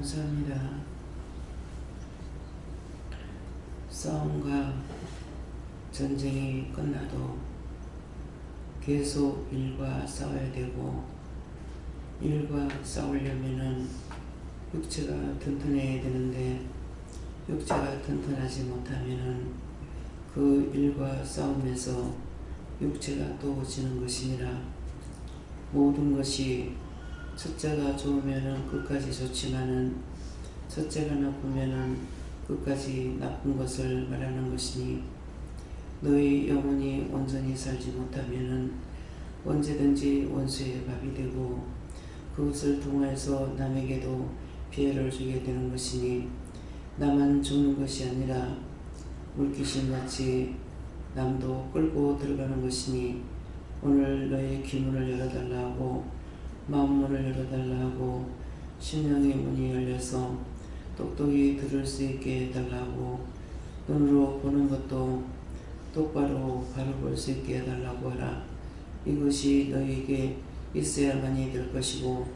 감사합니다. 싸움과 전쟁이 끝나도 계속 일과 싸워야 되고, 일과 싸우려면은 육체가 튼튼해야 되는데, 육체가 튼튼하지 못하면은 그 일과 싸움에서 육체가 또 지는 것이니라. 모든 것이 첫째가 좋으면은 끝까지 좋지만은 첫째가 나쁘면은 끝까지 나쁜 것을 말하는 것이니, 너희 영혼이 온전히 살지 못하면은 언제든지 원수의 밥이 되고 그것을 통하여서 남에게도 피해를 주게 되는 것이니, 나만 죽는 것이 아니라 물귀신같이 남도 끌고 들어가는 것이니, 오늘 너의 귀문을 열어달라 하고 마음문을 열어달라 하고 심령의 문이 열려서 똑똑히 들을 수 있게 해달라 하고, 눈으로 보는 것도 똑바로 바로 볼 수 있게 해달라고 하라. 이것이 너희에게 있어야만이 될 것이고,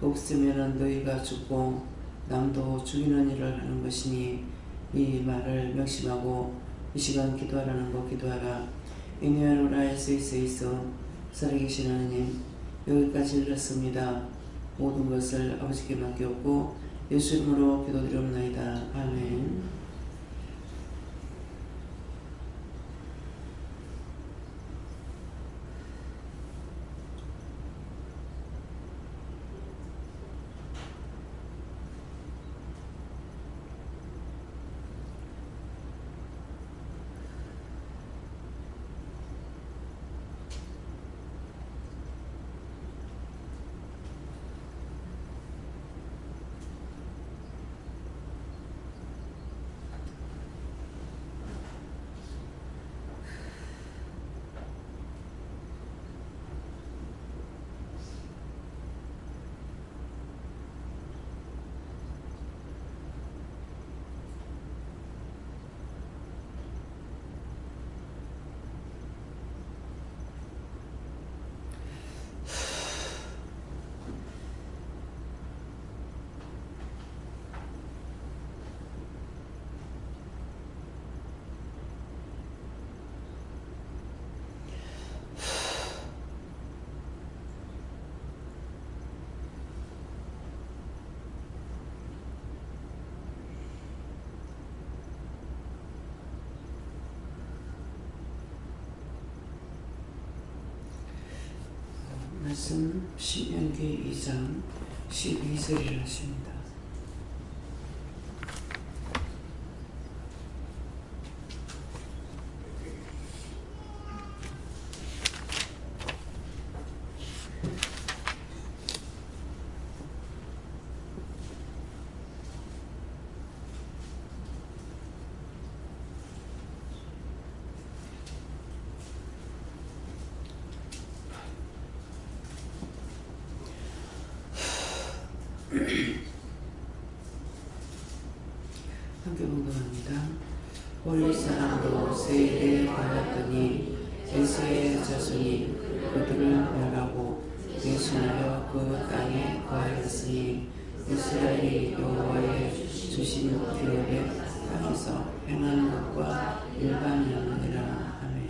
없으면 너희가 죽고 남도 죽이는 일을 하는 것이니, 이 말을 명심하고 이 시간 기도하라는 거 기도하라. 인유하노라 할수 있어 살아계신 하나님, 여기까지 일렀습니다. 모든 것을 아버지께 맡겼고 예수 이름으로 기도드리옵나이다. 아멘. 말씀 신명기 2장 12절이라 하십니다. 함께 공동합니다. 원리 사람도 세일에 받았더니 에서의 자손이 그들을 멸하고 대신하여 그 땅에 거하였으니, 이스라엘이 여호와의 주신 기업의 땅에서 행하는 것과 일반이었느니라. 아멘.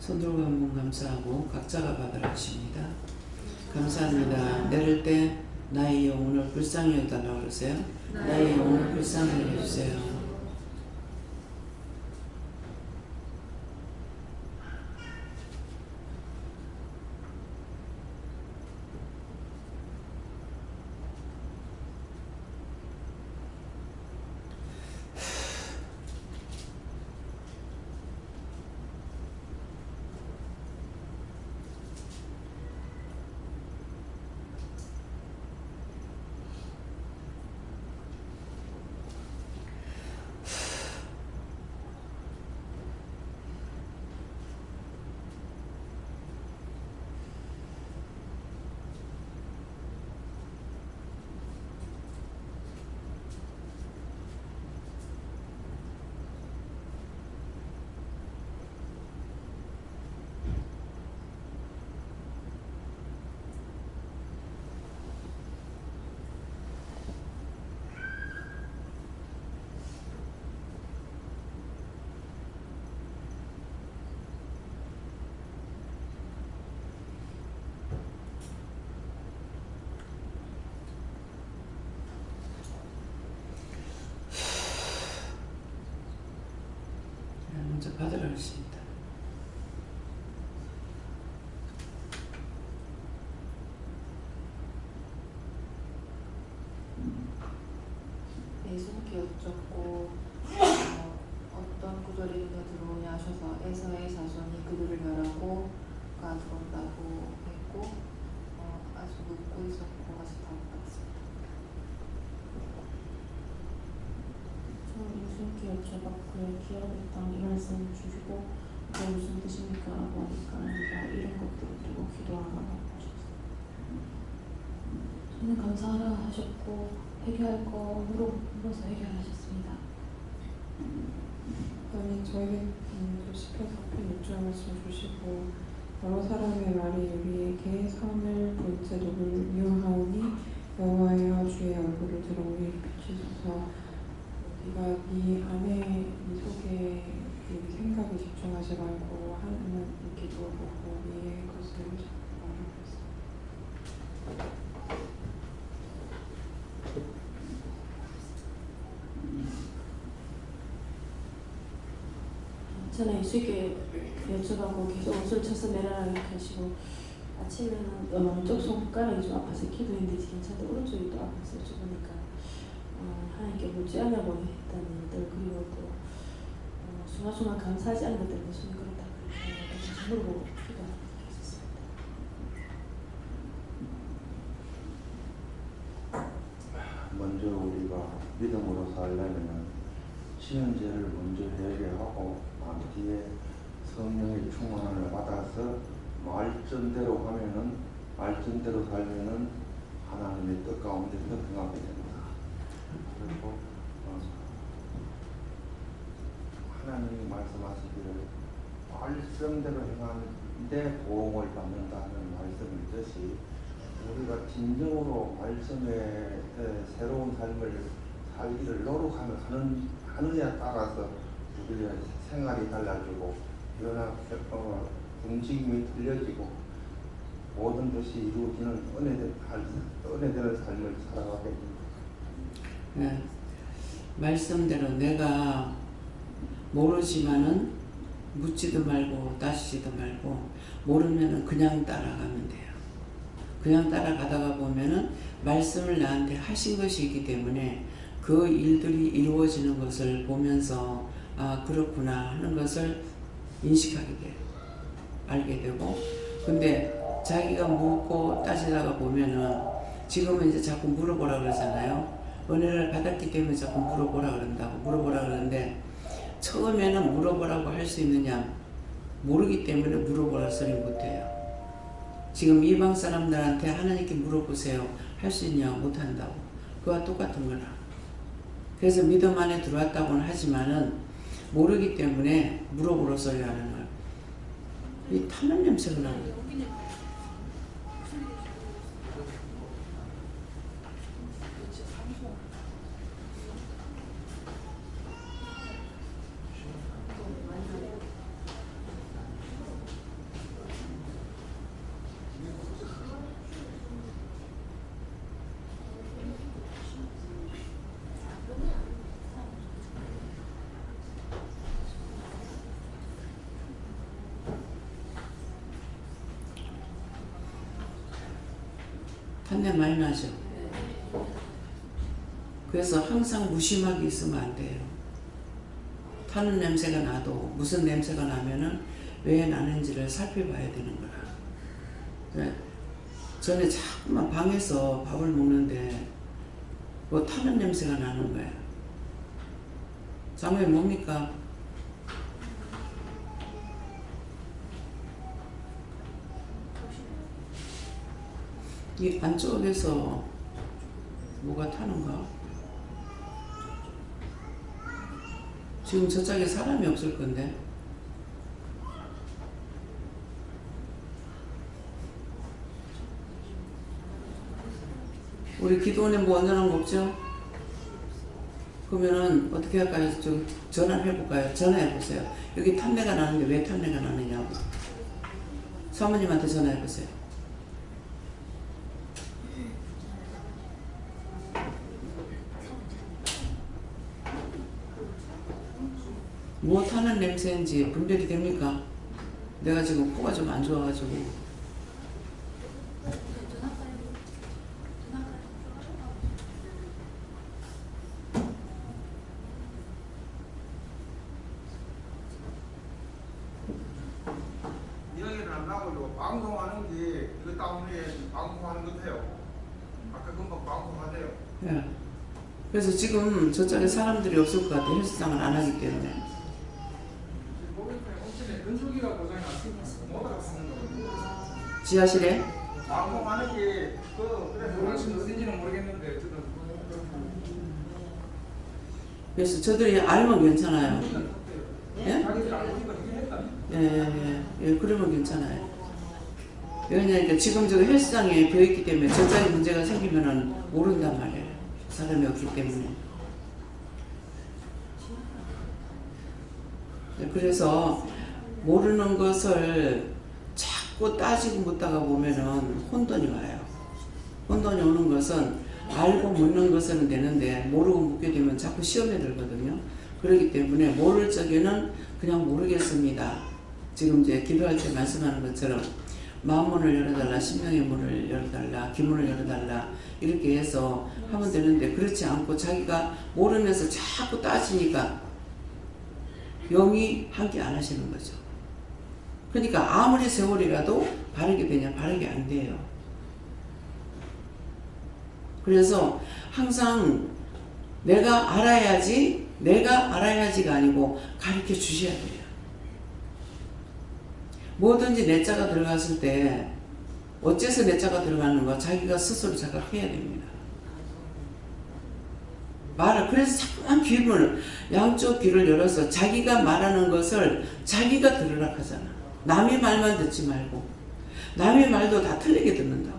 손들고 한번 감사하고 각자가 받으라 하십니다. 감사합니다. 내릴 때 나의 영혼을 불쌍히 여달라고 그러세요. 나의 영혼을 불쌍히 여주세요. 받으라 하십니다. 내 손기 여쭙고 어떤 구절이 눈에 들어오냐 하셔서 에서의 자손이 그들을 멸하고 가 들어온다고 했고 아주 묻고 있었고 다시 답을 받았습니다. 저는 유순기 여쭤봤고요. 기억했던 이 말씀 주시고 이게 무슨 뜻입니까? 라고 하니까 네가 이런 것들을 두고 기도하라고 하셨어요. 저는 감사하라 하셨고 해결할 거 물어서 해결하셨습니다. 그다음에 저에게 시편 4편 6절 말씀 주시고 여러 사람의 말이 우리에게 선을 볼때 누구를 미워하오니 여호와여 주의 얼굴을 들어 우리에게 비추소서. 네가 네 안에 네 속에 네 생각에 집중하지 말고 하나님 기도를 보고 네 것을 말하고 있습니다. 저는 쉽게 여쭤가고 계속 옷을 쳐서 내려가게 하시고 아침에는 왼쪽 손가락이 좀 아파서 기도했는데 괜찮은데 오른쪽이 또 아파서 여쭤보니까 하나님께 묻지 않아 보니 했다는 일들 그리고 또 순간순간 감사하지 않은 것들 무슨 그렇다 그래서 물어보고 기도했었습니다. 먼저 우리가 믿음으로 살려면 지은 죄를 먼저 회개하고 난 뒤에 성령의 충만함을 받아서 말씀대로 하면은 말씀대로 살면은 하나님의 뜻 가운데 선택하게 됩니다. 그리고 하나님이 말씀하시기를 말씀대로 행하는데 보응을 받는다는 말씀이듯이 우리가 진정으로 말씀의 새로운 삶을 살기를 노력하느냐에 따라서 우리의 생활이 달라지고 움직임이 틀려지고 모든 것이 이루어지는 은혜되는 삶을 살아가게 됩니다. 네. 말씀대로 내가 모르지만은 묻지도 말고 따지지도 말고 모르면은 그냥 따라가면 돼요. 그냥 따라가다가 보면은 말씀을 나한테 하신 것이 있기 때문에 그 일들이 이루어지는 것을 보면서 아 그렇구나 하는 것을 인식하게 돼요. 알게 되고 근데 자기가 묻고 따지다가 보면은 지금은 이제 자꾸 물어보라 그러잖아요. 은혜를 받았기 때문에 자꾸 물어보라 그러는데 처음에는 물어보라고 할 수 있느냐 모르기 때문에 물어보라 소리 못해요. 지금 이방 사람들한테 하나님께 물어보세요 할 수 있냐 못한다고 그와 똑같은 거라. 그래서 믿음 안에 들어왔다고는 하지만은 모르기 때문에 물어보라 소리 하는 거예요. 이 타는 냄새가 나는 거예요. 탄내 많이 나죠. 그래서 항상 무심하게 있으면 안 돼요. 타는 냄새가 나도 무슨 냄새가 나면은 왜 나는지를 살펴봐야 되는 거라. 네. 전에 자꾸만 방에서 밥을 먹는데 뭐 타는 냄새가 나는 거야. 장모님 뭡니까? 이 안쪽에서 뭐가 타는가? 지금 저쪽에 사람이 없을 건데. 우리 기도원에 뭐 원하는 거 없죠? 그러면은 어떻게 할까요? 좀 전화를 해볼까요? 전화해보세요. 여기 탄내가 나는데 왜 탄내가 나느냐고. 사모님한테 전화해보세요. 타는 냄새인지 분별이 됩니까? 내가 지금 코가 좀 안 좋아가지고. 이야기를 안 나오고 방송하는 게 이거 때문에 방송하는 것 같아요. 아까 금방 방송하대요. 예. 그래서 지금 저쪽에 사람들이 없을 것 같아. 헬스장을 안 하기 때문에. 근육이가 고장이 났으니까 못 알아듣는 거거든요. 지하실에? 방송하는 게 그래서 모르겠는 어딘지는 모르겠는데 어쨌든 그래서 저들이 알면 괜찮아요. 예? 자기들 알고 있는 거 해결했다. 예, 그러면 괜찮아요. 왜냐하면 지금 저 헬스장에 비어있기 때문에 저짝에 문제가 생기면은 모른단 말이에요. 사람이 없기 때문에. 그래서 모르는 것을 자꾸 따지고 묻다가 보면은 혼돈이 와요. 혼돈이 오는 것은 알고 묻는 것은 되는데 모르고 묻게 되면 자꾸 시험에 들거든요. 그렇기 때문에 모를 적에는 그냥 모르겠습니다. 지금 이제 기도할 때 말씀하는 것처럼 마음문을 열어달라, 심령의 문을 열어달라, 기문을 열어달라 이렇게 해서 하면 되는데 그렇지 않고 자기가 모르면서 자꾸 따지니까 영이 함께 안 하시는 거죠. 그러니까 아무리 세월이라도 바르게 되냐? 바르게 안 돼요. 그래서 항상 내가 알아야지가 아니고 가르쳐 주셔야 돼요. 뭐든지 내자가 들어갔을 때 어째서 내자가 들어가는가 자기가 스스로 자각해야 됩니다. 그래서 자꾸만 귀를 양쪽 귀를 열어서 자기가 말하는 것을 자기가 들으라 하잖아. 남의 말만 듣지 말고 남의 말도 다 틀리게 듣는다고.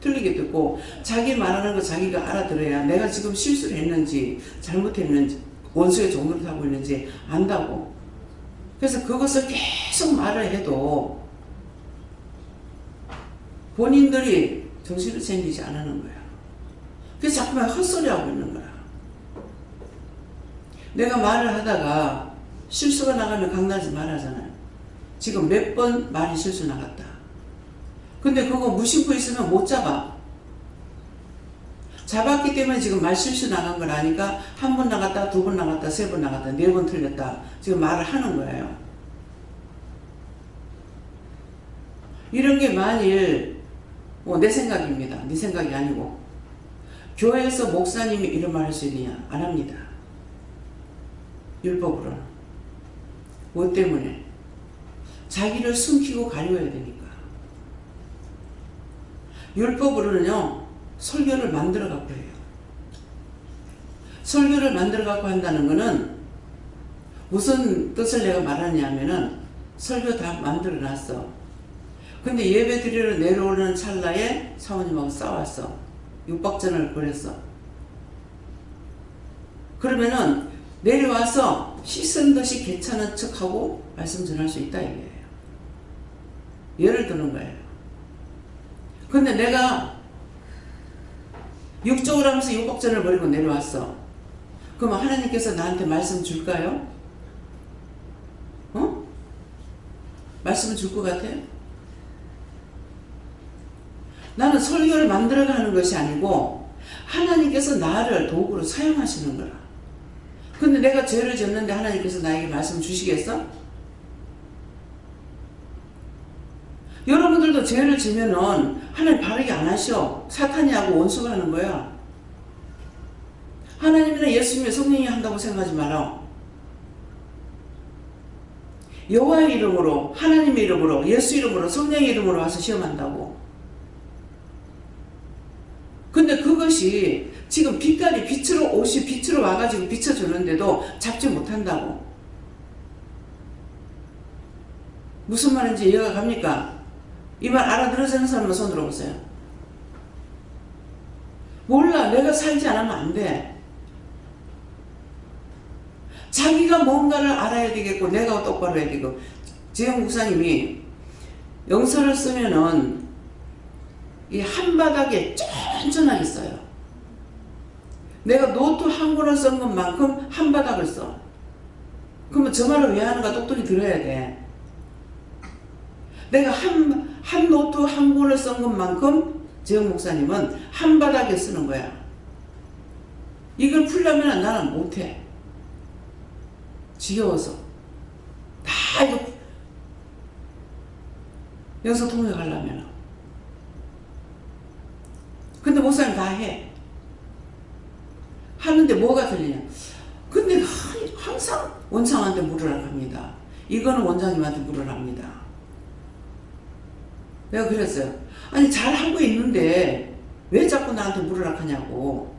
틀리게 듣고 자기 말하는 거 자기가 알아들어야 내가 지금 실수를 했는지 잘못했는지 원수의 종로를 하고 있는지 안다고. 그래서 그것을 계속 말을 해도 본인들이 정신을 챙기지 않는 거야. 그래서 자꾸만 헛소리하고 있는 거야. 내가 말을 하다가 실수가 나가면 강나지 말하잖아요. 지금 몇 번 말이 실수 나갔다. 근데 그거 무심코 있으면 못 잡아. 잡았기 때문에 지금 말 실수 나간 걸 아니까 한 번 나갔다, 두 번 나갔다, 세 번 나갔다, 네 번 틀렸다. 지금 말을 하는 거예요. 이런 게 만일 내 생각입니다. 네 생각이 아니고 교회에서 목사님이 이런 말 할 수 있느냐? 안 합니다. 율법으로는. 뭐 때문에? 자기를 숨기고 가려야 되니까. 율법으로는요, 설교를 만들어 갖고 해요. 설교를 만들어 갖고 한다는 거는 무슨 뜻을 내가 말하냐면은 설교 다 만들어 놨어. 근데 예배 드리러 내려오는 찰나에 사모님하고 싸웠어. 육박전을 벌였어. 그러면은 내려와서 씻은 듯이 괜찮은 척하고 말씀 전할 수 있다 이거예요. 예를 드는 거예요. 근데 내가 육적으로 하면서 육박전을 벌이고 내려왔어. 그럼 하나님께서 나한테 말씀 줄까요? 말씀을 줄 것 같아요? 나는 설교를 만들어가는 것이 아니고 하나님께서 나를 도구로 사용하시는 거라. 근데 내가 죄를 졌는데 하나님께서 나에게 말씀 주시겠어? 여러분들도 죄를 지면은 하나님 바르게 안 하셔. 사탄이 하고 원수가 하는 거야. 하나님이나 예수님의 성령이 한다고 생각하지 마라. 여호와의 이름으로, 하나님의 이름으로, 예수 이름으로, 성령의 이름으로 와서 시험한다고. 근데 그것이 지금 빛깔이 옷이 빛으로 와가지고 비춰주는데도 잡지 못한다고. 무슨 말인지 이해가 갑니까? 이 말 알아들으시는 사람은 손 들어보세요. 몰라. 내가 살지 않으면 안 돼. 자기가 뭔가를 알아야 되겠고 내가 똑바로 해야 되고. 재영 목사님이 영서를 쓰면은 이 한 바닥에 쫀쫀하게 써요. 내가 노트 한 권을 쓴 것만큼 한 바닥을 써. 그러면 저 말을 왜 하는가 똑똑히 들어야 돼. 내가 한 노트 한 권을 쓴 것만큼 재영 목사님은 한 바닥에 쓰는 거야. 이걸 풀려면 나는 못해. 지겨워서. 다 이거 여기서 통역하려면. 근데 목사님 다 해. 하는데 뭐가 틀리냐. 근데 항상 원장한테 물으라 합니다. 이거는 원장님한테 물으라 합니다. 내가 그랬어요. 아니 잘하고 있는데 왜 자꾸 나한테 물으라 하냐고.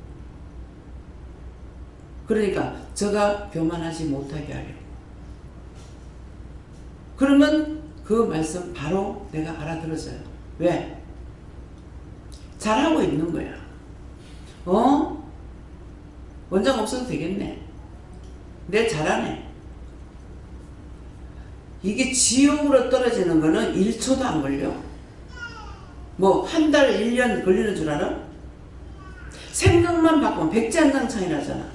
그러니까 저가 교만하지 못하게 하려고. 그러면 그 말씀 바로 내가 알아들었어요. 왜? 잘하고 있는 거야. 원장 없어도 되겠네. 내 잘하네. 이게 지옥으로 떨어지는 거는 1초도 안 걸려. 뭐 한 달, 1년 걸리는 줄 알아? 생각만 바꾸면 백지 한 장 차이나잖아.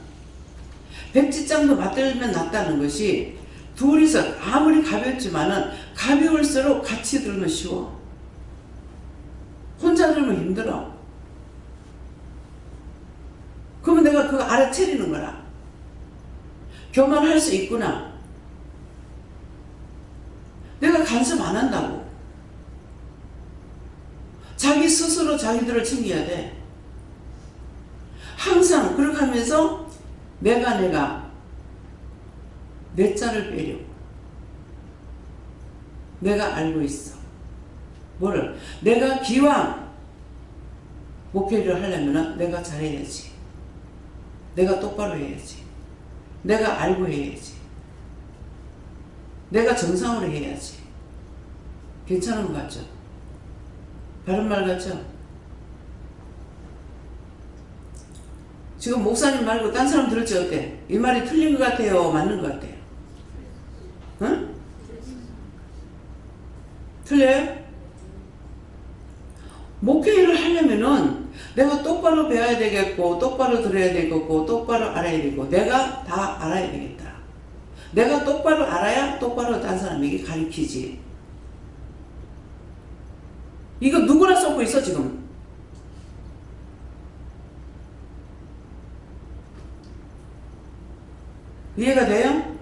백지장도 맞들면 낫다는 것이 둘이서 아무리 가볍지만은 가벼울수록 같이 들면 쉬워. 혼자 들면 힘들어. 그러면 내가 그거 알아채리는 거라. 교만할 수 있구나. 내가 간섭 안 한다고. 자기 스스로 자기들을 챙겨야 돼. 항상 그렇게 하면서 내가 내 짤을 빼려고. 내가 알고 있어. 뭐를? 내가 기왕 목회를 하려면 내가 잘해야지. 내가 똑바로 해야지. 내가 알고 해야지. 내가 정상으로 해야지. 괜찮은 것 같죠? 바른 말 같죠? 지금 목사님 말고 딴 사람 들을지 어때? 이 말이 틀린 것 같아요? 맞는 것 같아요? 응? 틀려요? 목회를 하려면은 내가 똑바로 배워야 되겠고, 똑바로 들어야 되겠고, 똑바로 알아야 되고, 내가 다 알아야 되겠다. 내가 똑바로 알아야 똑바로 딴 사람에게 가르치지. 이거 누구나 쏟고 있어 지금. 이해가 돼요?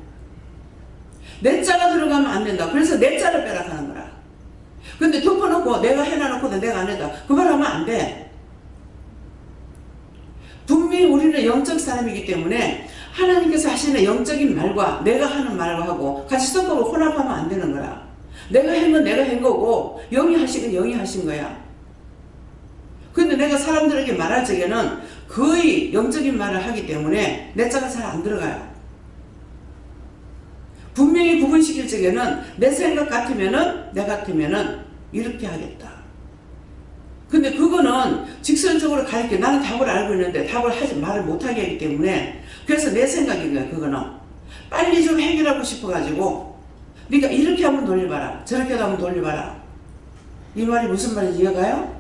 내 자가 들어가면 안 된다. 그래서 내 자를 빼라 하는 거라. 근데 덮어놓고 내가 해놔놓고 내가 안 했다. 그 말 하면 안 돼. 분명히 우리는 영적 사람이기 때문에 하나님께서 하시는 영적인 말과 내가 하는 말하고 같이 섞어서 혼합하면 안 되는 거라. 내가 한 건 내가 한 거고 영이 하신 건 영이 하신 거야. 근데 내가 사람들에게 말할 적에는 거의 영적인 말을 하기 때문에 내 자가 잘 안 들어가요. 분명히 구분시킬 적에는 내 생각 같으면은 내 같으면은 이렇게 하겠다. 근데 그거는 직선적으로 가르쳐. 나는 답을 알고 있는데 답을 말을 못하게 하기 때문에 그래서 내 생각인 거야. 그거는 빨리 좀 해결하고 싶어가지고 그러니까 이렇게 한번 돌려봐라. 저렇게 한번 돌려봐라. 이 말이 무슨 말인지 이해가요?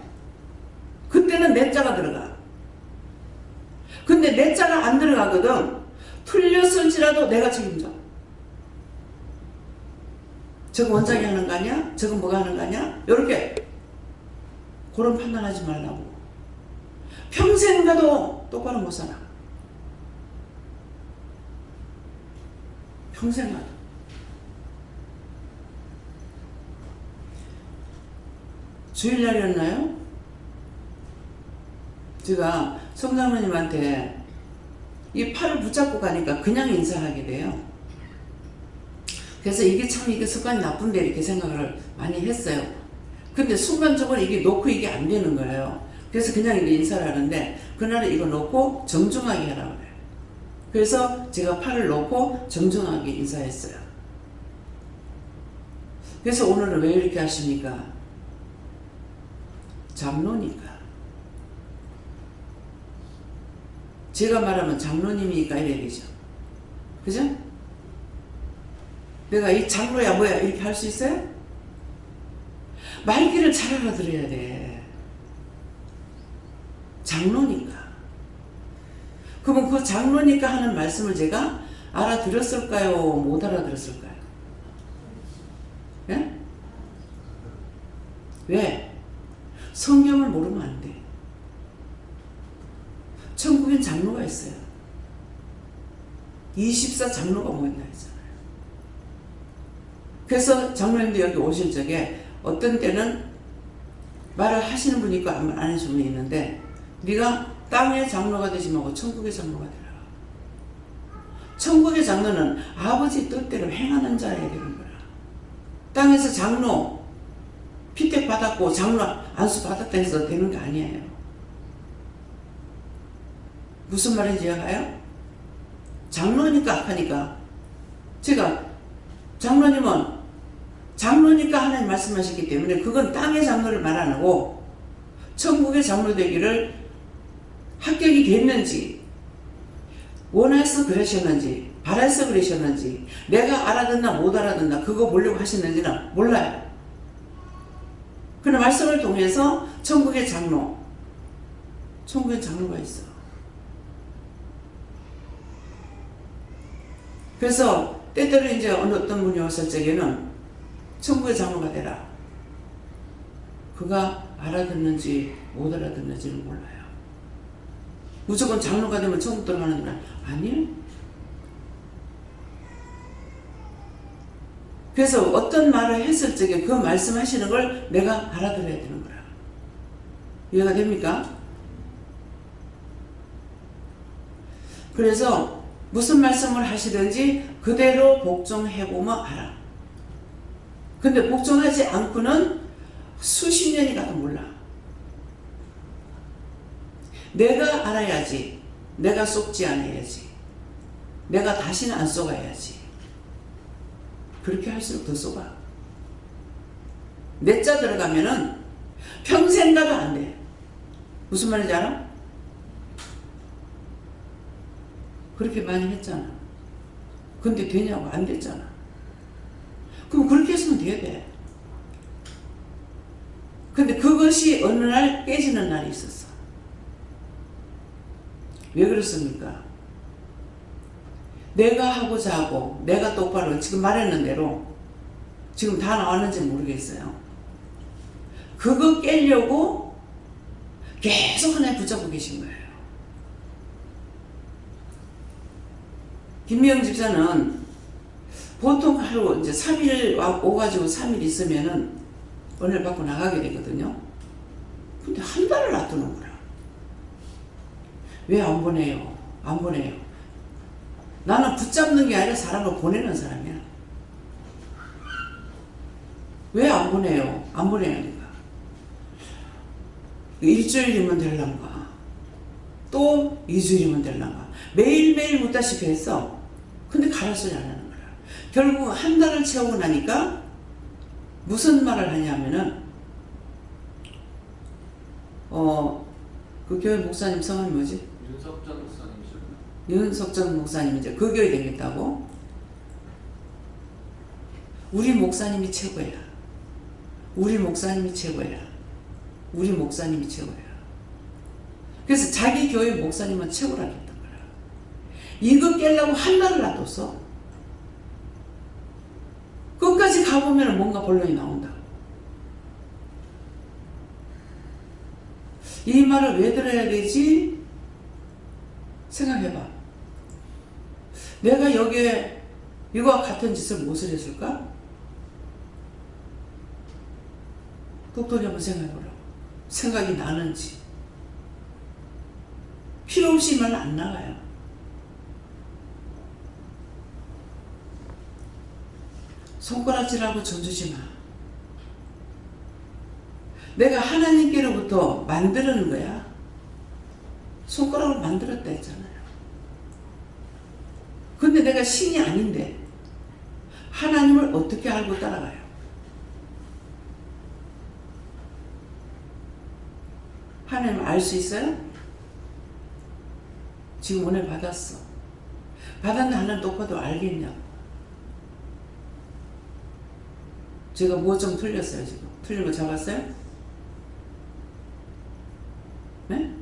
그때는 내 자가 들어가. 근데 내 자가 안 들어가거든. 틀렸을지라도 내가 책임져. 저거 원장이 하는 거 아니야? 저거 뭐가 하는 거 아니야? 이렇게 그런 판단하지 말라고. 평생 가도 똑바로 못 살아. 평생 가도. 주일날이었나요? 제가 성장모님한테 이 팔을 붙잡고 가니까 그냥 인사하게 돼요. 그래서 이게 참 이게 습관이 나쁜데 이렇게 생각을 많이 했어요. 근데 순간적으로 이게 놓고 이게 안 되는 거예요. 그래서 그냥 이게 인사를 하는데 그날은 이거 놓고 정중하게 하라고 그래요. 그래서 제가 팔을 놓고 정중하게 인사했어요. 그래서 오늘은 왜 이렇게 하십니까? 장로니까. 제가 말하면 장로님이니까 이래야 되죠. 그죠? 내가 이 장로야 뭐야 이렇게 할 수 있어요? 말귀를 잘 알아들어야 돼. 장로니까. 그러면 그 장로니까 하는 말씀을 제가 알아들었을까요? 못 알아들었을까요? 예? 왜? 성경을 모르면 안 돼. 천국엔 장로가 있어요. 24 장로가 모인다 했잖아요. 그래서 장로님도 여기 오실 적에 어떤 때는 말을 하시는 분이 있고 안 하시는 분이 있는데, 네가 땅의 장로가 되지 말고 천국의 장로가 되라. 천국의 장로는 아버지 뜻대로 행하는 자여야 되는 거야. 땅에서 장로 피택 받았고 장로 안수 받았다 해서 되는 게 아니에요. 무슨 말인지 이해가요? 장로니까 악하니까. 제가 장로님은 장로니까 하나님 말씀하셨기 때문에 그건 땅의 장로를 말 안 하고 천국의 장로 되기를 합격이 됐는지, 원해서 그러셨는지, 바라서 그러셨는지, 내가 알아듣나 못 알아듣나 그거 보려고 하셨는지는 몰라요. 그러나 말씀을 통해서 천국의 장로가 있어. 그래서 때때로 이제 어떤 분이 왔을 적에는 천국의 장로가 되라. 그가 알아듣는지 못 알아듣는지는 몰라요. 무조건 장로가 되면 천국 들어가는 건 아니에요. 그래서 어떤 말을 했을 적에 그 말씀하시는 걸 내가 알아들어야 되는 거야. 이해가 됩니까? 그래서 무슨 말씀을 하시든지 그대로 복종해보면 알아. 근데 복종하지 않고는 수십 년이 가도 몰라. 내가 알아야지. 내가 속지 않아야지. 내가 다시는 안 속아야지. 그렇게 할수록 더 속아. 내 자 들어가면은 평생 가도 안 돼. 무슨 말인지 알아? 그렇게 많이 했잖아. 근데 되냐고? 안 됐잖아. 그럼 그렇게 했으면 돼야 돼. 근데 그것이 어느 날 깨지는 날이 있었어. 왜 그렇습니까? 내가 하고자 하고 내가 똑바로 지금 말했는 대로 지금 다 나왔는지 모르겠어요. 그거 깨려고 계속 하나님 붙잡고 계신 거예요. 김미영 집사는 보통 하루 이제 3일 오가지고 3일 있으면은 은혜를 받고 나가게 되거든요. 근데 한 달을 놔두는 거야. 왜 안 보내요? 안 보내요. 나는 붙잡는 게 아니라 사람을 보내는 사람이야. 왜 안 보내요? 안 보내니까. 일주일이면 될란가. 또 2주일이면 될란가. 매일매일 묻다시피 했어. 근데 가라 소리 안 하는 거야. 결국 한 달을 채우고 나니까 무슨 말을 하냐면은 그 교회 목사님 성함이 뭐지? 윤석전 목사님이죠. 윤석전 목사님 이제 그 교회 되겠다고? 우리 목사님이 최고야. 우리 목사님이 최고야. 우리 목사님이 최고야. 그래서 자기 교회 목사님은 최고라고 했던 거야. 이거 깨려고 한 달을 놔뒀어. 끝까지 가보면 뭔가 본론이 나온다. 이 말을 왜 들어야 되지? 생각해봐. 내가 여기에 이거와 같은 짓을 무엇을 했을까? 똑똑히 한번 생각해보라. 생각이 나는지. 필요 없이 말 안 나가요. 손가락질하고 져주지 마. 내가 하나님께로부터 만드는 거야. 손가락을 만들었다 했잖아요. 근데 내가 신이 아닌데 하나님을 어떻게 알고 따라가요? 하나님을 알 수 있어요? 지금 오늘 받았어. 받았는데 하나님 똑바로 알겠냐고. 제가 뭐 좀 틀렸어요 지금. 틀린 거 잡았어요? 네?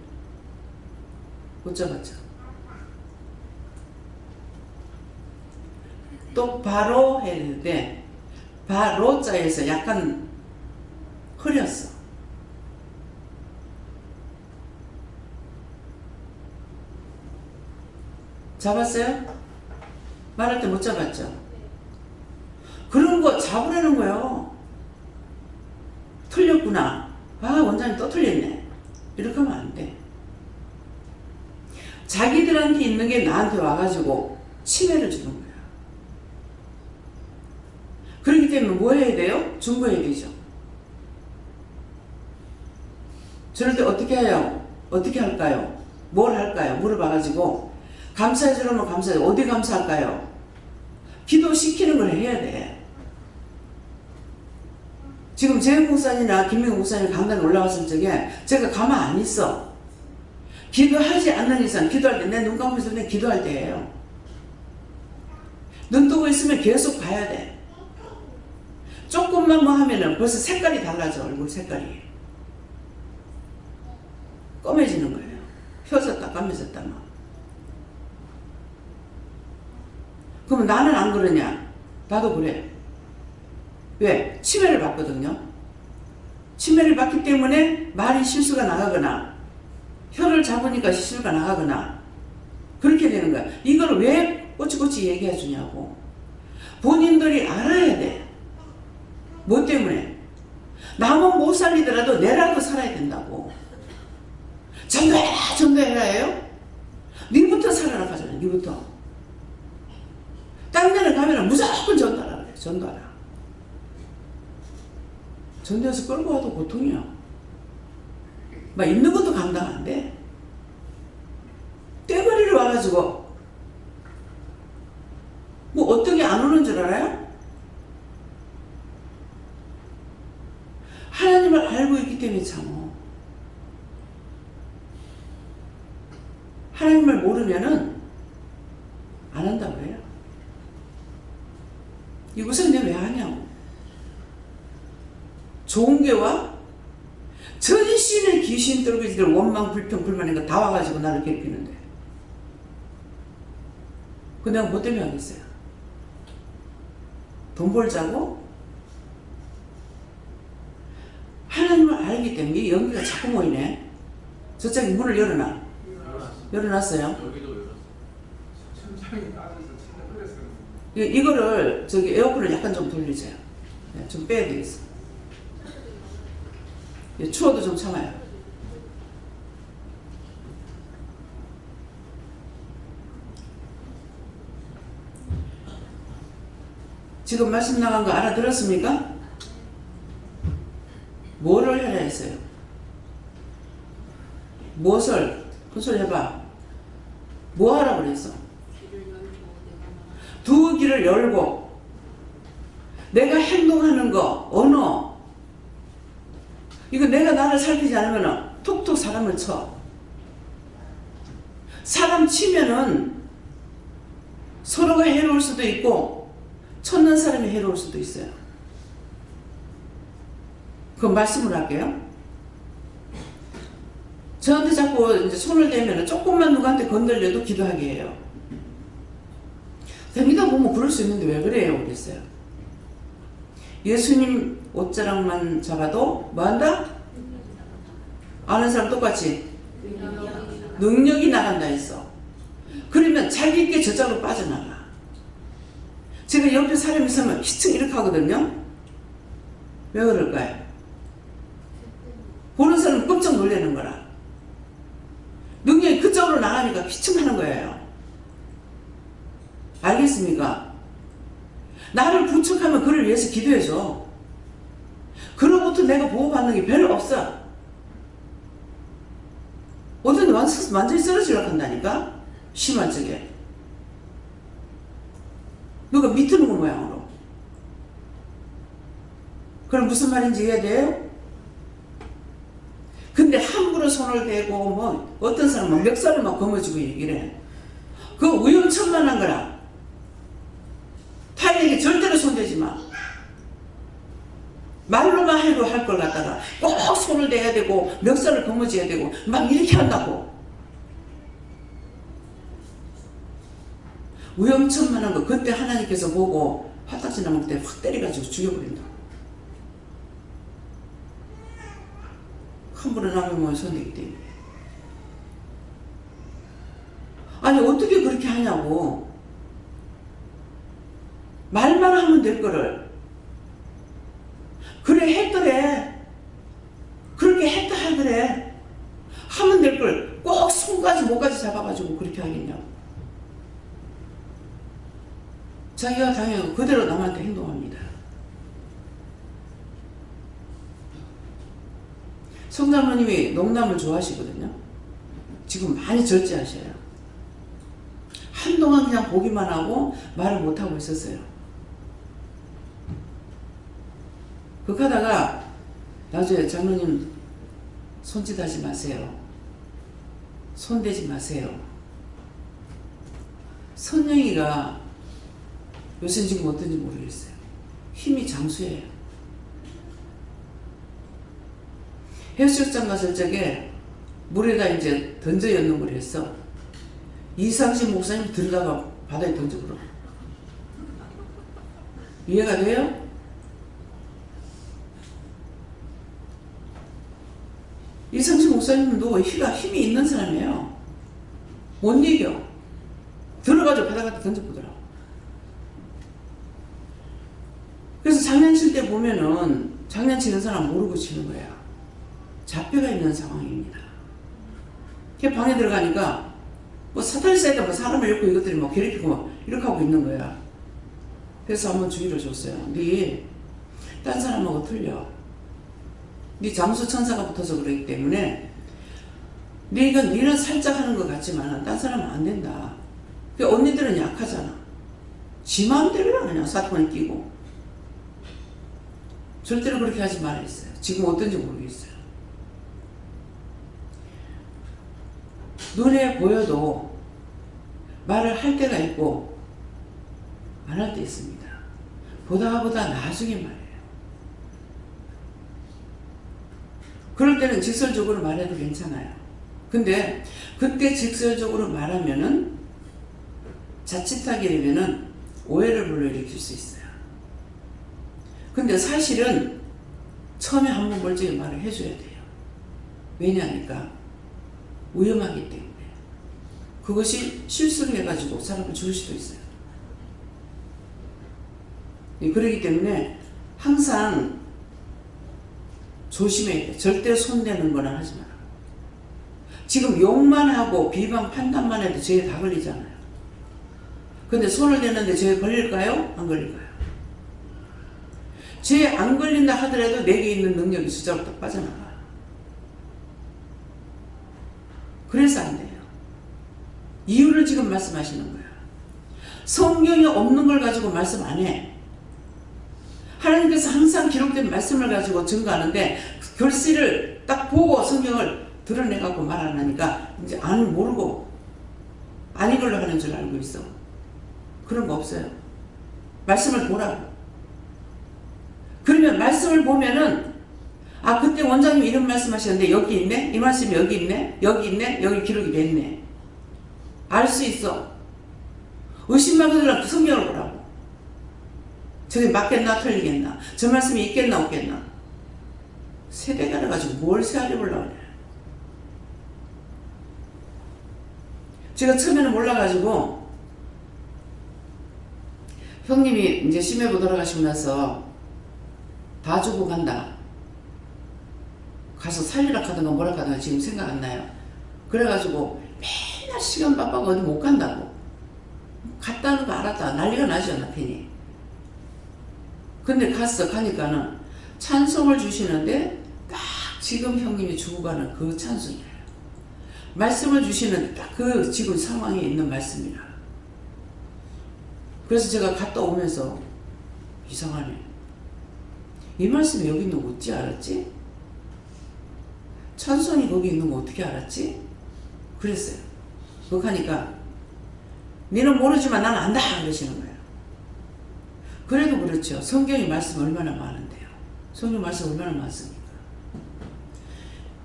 못 잡았죠. 또 바로 해야 되는데 바로자에서 약간 흐렸어. 잡았어요? 말할 때 못 잡았죠? 그런 거 잡으라는 거예요. 틀렸구나. 아, 원장님 또 틀렸네. 이렇게 하면 안 돼. 자기들한테 있는 게 나한테 와가지고 침해를 주는 거야. 그렇기 때문에 뭐 해야 돼요? 중보해야 되죠. 저럴 때 어떻게 해요? 어떻게 할까요? 뭘 할까요? 물어봐가지고 감사해 주려면 감사해. 어디 감사할까요? 기도시키는 걸 해야 돼. 지금 재영 목사님이나 김민국 목사님 강단에 올라왔을 적에 제가 가만 안 있어. 기도하지 않는 이상, 기도할 때 내 눈 감고 있을 때 기도할 때예요. 눈 뜨고 있으면 계속 봐야 돼. 조금만 뭐 하면은 벌써 색깔이 달라져. 얼굴 색깔이 검해지는 거예요. 펴졌다 까매졌다 막. 그러면 나는 안 그러냐? 나도 그래. 왜? 치매를 받거든요. 치매를 받기 때문에 말이 실수가 나가거나 혀를 잡으니까 실수가 나가거나 그렇게 되는 거야. 이걸 왜 꼬치꼬치 얘기해 주냐고. 본인들이 알아야 돼. 뭐 때문에? 남은 못 살리더라도 내라도 살아야 된다고. 전도해라 전도해라 해요? 니부터 살아라 하잖아. 니부터. 딴 데는 가면 무조건 전도하라 그래. 전도하라. 전도해서 끌고 와도 고통이야. 막 있는 것도 감당 안 돼. 떼머리를 와가지고 뭐 어떻게 안 오는 줄 알아요? 하나님을 알고 있기 때문에 참어. 하나님을 모르면은 안 한다고 해요. 이것은 내가 왜 하냐고. 좋은 게 와? 전신의 귀신 떨거지들 원망 불평 불만인 거 다 와가지고 나를 괴롭히는데 그 내가 뭐 때문에 하겠어요? 돈 벌자고? 하나님을 알기 때문에 이 연기가 자꾸 모이네. 저쪽에 문을 열어놔. 열어놨어요? 여기도 열었어. 천장이 따져서 침대 흘렸어요. 이거를 저기 에어컨을 약간 좀 돌리세요. 네, 좀 빼야 되겠어. 추워도 좀 참아요. 지금 말씀 나간 거 알아들었습니까? 뭐를 해야 했어요? 무엇을? 그 소리 해봐. 뭐 하라고 그랬어? 두 귀를 열고 내가 행동하는 거, 언어 이거 내가 나를 살피지 않으면 툭툭 사람을 쳐. 사람 치면은 서로가 해로울 수도 있고 쳤는 사람이 해로울 수도 있어요. 그 말씀을 할게요. 저한테 자꾸 이제 손을 대면 조금만 누구한테 건들려도 기도하게 해요. 됩니다 보면 그럴 수 있는데 왜 그래요? 그랬어요. 예수님 옷자락만 잡아도 뭐한다? 아는 사람 똑같이 능력이 나간다 했어. 그러면 자기 있게 저쪽으로 빠져나가. 제가 옆에 사람이 있으면 희청 이렇게 하거든요. 왜 그럴까요? 보는 사람은 깜짝 놀라는 거라. 능력이 그쪽으로 나가니까 휘청하는 거예요. 알겠습니까? 나를 부축하면 그를 위해서 기도해줘. 그로부터 내가 보호받는 게 별로 없어. 어떤 완전히 쓰러지려고 한다니까? 심한 적에. 누가 밑으는 거 모양으로. 그럼 무슨 말인지 이해돼요? 근데 함부로 손을 대고 뭐 어떤 사람은 멱살을 막 거머쥐고 얘기를 해. 그거 위험천만한 거라. 타인에게 절대로 손대지 마. 말로만 해도 할 걸 갖다가 꼭 손을 대야 되고 멱살을 거머쥐어야 되고 막 이렇게 한다고. 위험천만한 거 그때 하나님께서 보고 화딱지 나물 때 확 때려가지고 죽여버린다. 함부로 남의 몸에 손대기 때문에. 아니 어떻게 그렇게 하냐고. 말만 하면 될 거를 그래 했더래. 그렇게 했다 하더래. 하면 될 걸 꼭 손까지 목까지 잡아가지고 그렇게 하겠냐고. 자기가 당연히 그대로 남한테 행동합니다. 성자모님이 농담을 좋아하시거든요. 지금 많이 절제하셔요. 한동안 그냥 보기만 하고 말을 못하고 있었어요. 그렇게 하다가 나중에 장로님 손짓하지 마세요. 손대지 마세요. 선영이가 요새 지금 어떤지 모르겠어요. 힘이 장수예요. 해수욕장 갔을 적에 물에다 이제 던져 였는 걸 했어. 이상식 목사님 들어다가 바다에 던져버려. 이해가 돼요? 이상식 목사님도 힘이 있는 사람이에요. 못 이겨. 들어가지고 바다에 던져보더라고. 그래서 장난칠 때 보면은 장난치는 사람 모르고 치는 거야. 잡혀가 있는 상황입니다. 방에 들어가니까 뭐 사탄이 쌓이다 뭐 사람을 엮고 이것들이 뭐 괴롭히고 뭐 이렇게 하고 있는 거야. 그래서 한번 주의를 줬어요. 네 딴 사람하고 틀려. 네 잠수 천사가 붙어서 그러기 때문에 니는 살짝 하는 것 같지만 딴 사람은 안 된다. 언니들은 약하잖아. 지 마음대로 그냥 사건을 끼고. 절대로 그렇게 하지 말아야겠어요. 지금 어떤지 모르겠어요. 눈에 보여도 말을 할 때가 있고 안 할 때 있습니다. 보다 나중에 말해요. 그럴 때는 직설적으로 말해도 괜찮아요. 근데 그때 직설적으로 말하면은 자칫하게 되면은 오해를 불러일으킬 수 있어요. 근데 사실은 처음에 한번 멀쩡히 말을 해줘야 돼요. 왜냐니까 위험하기 때문에. 그것이 실수를 해가지고 사람을 죽일 수도 있어요. 그렇기 때문에 항상 조심해야 돼. 절대 손대는 거나 하지 마라. 지금 욕만 하고 비방 판단만 해도 죄에 다 걸리잖아요. 근데 손을 대는데 죄에 걸릴까요? 안 걸릴까요? 죄에 안 걸린다 하더라도 내게 있는 능력이 수저로 딱 빠져나가요. 그래서 안 돼요. 이유를 지금 말씀하시는 거예요. 성경에 없는 걸 가지고 말씀 안 해. 하나님께서 항상 기록된 말씀을 가지고 증거하는데 글씨를 딱 보고 성경을 드러내갖고 말 안 하니까 이제 안 모르고 아닌 걸로 하는 줄 알고 있어. 그런 거 없어요. 말씀을 보라고. 그러면 말씀을 보면은 아 그때 원장님 이런 말씀하셨는데 여기 있네? 이 말씀이 여기 있네? 여기 있네? 여기 기록이 됐네. 알 수 있어. 의심 말고들은 그 성경을 보라고. 저게 맞겠나 틀리겠나? 저 말씀이 있겠나 없겠나? 세대가 가지고 뭘 세알이 보려고 그래. 제가 처음에는 몰라가지고 형님이 이제 심해보 돌아가시고 나서 다 주고 간다. 가서 살리라 하던가 뭐라 하던가 지금 생각 안 나요. 그래가지고 맨날 시간 바빠고 어디 못 간다고. 갔다는 거 알았다. 난리가 나죠, 나편이. 근데 가니까는 찬송을 주시는데 딱 지금 형님이 죽어가는 그 찬송이에요. 말씀을 주시는데 딱 그 지금 상황에 있는 말씀이라. 그래서 제가 갔다 오면서 이상하네. 이 말씀이 여기 있는 거 어찌 알았지? 찬송이 거기 있는 거 어떻게 알았지? 그랬어요. 그거 하니까 너는 모르지만 난 안다 그러시는 거예요. 그래도 그렇죠. 성경의 말씀 얼마나 많은데요. 성경 말씀 얼마나 많습니까?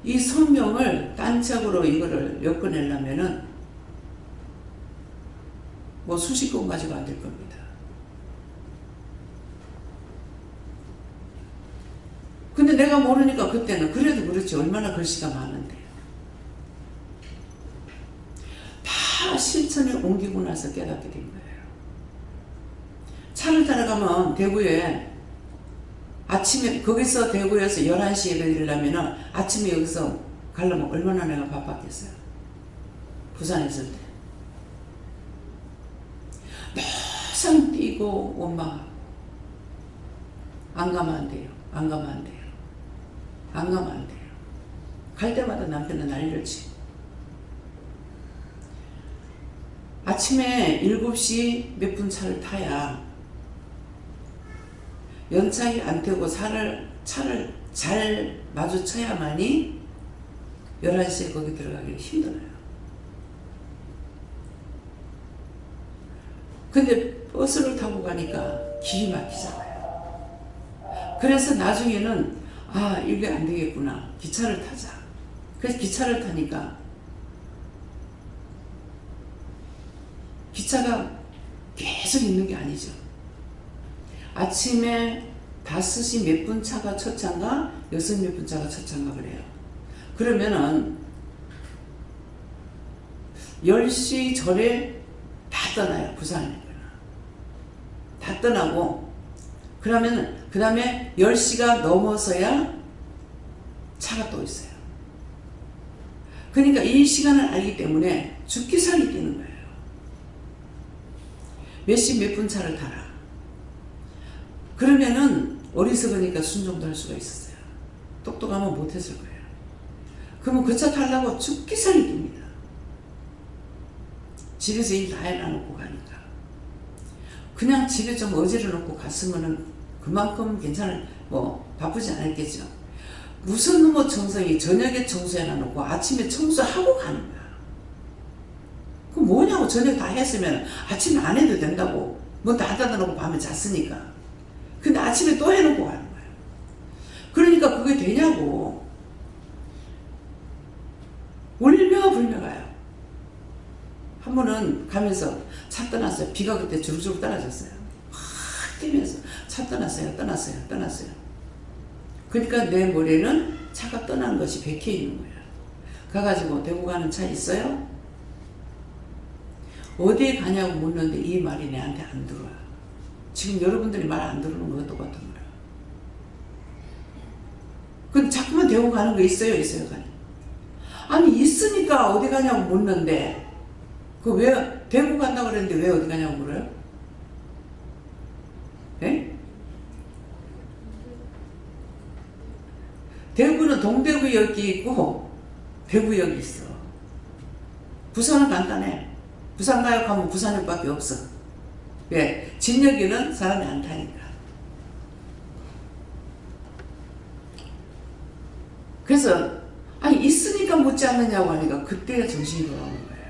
이 성경을 딴 책으로 이거를 엮어내려면은 뭐 수십 건 가지고 안 될 겁니다. 근데 내가 모르니까 그때는 그래도 그렇지 얼마나 글씨가 많은데 다 실천에 옮기고 나서 깨닫게 된 거예요. 차를 타러 가면 대구에 아침에 거기서 대구에서 11시에 일어나면 아침에 여기서 가려면 얼마나 내가 바빴겠어요. 부산에 있을 때 노상 뛰고 엄마 안 가면 안 돼요. 안 가면 안 돼요. 안 가면 안 돼요. 갈 때마다 남편은 난리를 치고 아침에 7시 몇 분 차를 타야 연착이 안 되고 차를 잘 마주쳐야만이 11시에 거기 들어가기 힘들어요. 근데 버스를 타고 가니까 길이 막히잖아요. 그래서 나중에는 아 이게 안 되겠구나. 기차를 타자. 그래서 기차를 타니까 기차가 계속 있는 게 아니죠. 아침에 5시 몇 분 차가 첫 차인가 6시 몇 분 차가 첫 차인가 그래요. 그러면은 10시 전에 다 떠나요. 부산에 다 떠나고 그러면 그 다음에 10시가 넘어서야 차가 또 있어요. 그러니까 이 시간을 알기 때문에 죽기 살기 뛰는 거예요. 몇 시 몇 분 차를 타라. 그러면은 어리석으니까 순종도 할 수가 있었어요. 똑똑하면 못했을 거예요. 그러면 그 차 타려고 죽기 살기 뜁니다. 집에서 일 다 해놔놓고 가니까. 그냥 집에 좀 어지러 놓고 갔으면은 그만큼 괜찮을, 뭐, 바쁘지 않았겠죠. 무슨 놈의 청소이 저녁에 청소해놔놓고 아침에 청소하고 가는 거야. 그럼 뭐냐고 저녁 다 했으면 아침에 안 해도 된다고. 문 다 닫아놓고 밤에 잤으니까. 근데 아침에 또 해놓고 가는 거야. 그러니까 그게 되냐고. 울며불며 가요. 한 번은 가면서 차 떠났어요. 비가 그때 주룩주룩 떨어졌어요. 확 뛰면서 차 떠났어요. 그러니까 내 머리에는 차가 떠난 것이 박혀 있는 거야. 가가지고 대구 가는 차 있어요? 어디에 가냐고 묻는데 이 말이 내한테 안 들어와. 지금 여러분들이 말 안 들으는 거와 똑같은 거야. 근데 자꾸만 대구 가는 거 있어요? 가니? 아니 있으니까 어디 가냐고 묻는데 그 왜 대구 간다고 그랬는데 왜 어디 가냐고 물어요? 예? 대구는 동대구역이 있고 대구역이 있어. 부산은 간단해. 부산 가요 가면 부산역밖에 없어. 왜? 진역에는 사람이 안 타니까. 그래서 아니 있으니까 묻지 않느냐고 하니까 그때가 정신이 돌아오는 거예요.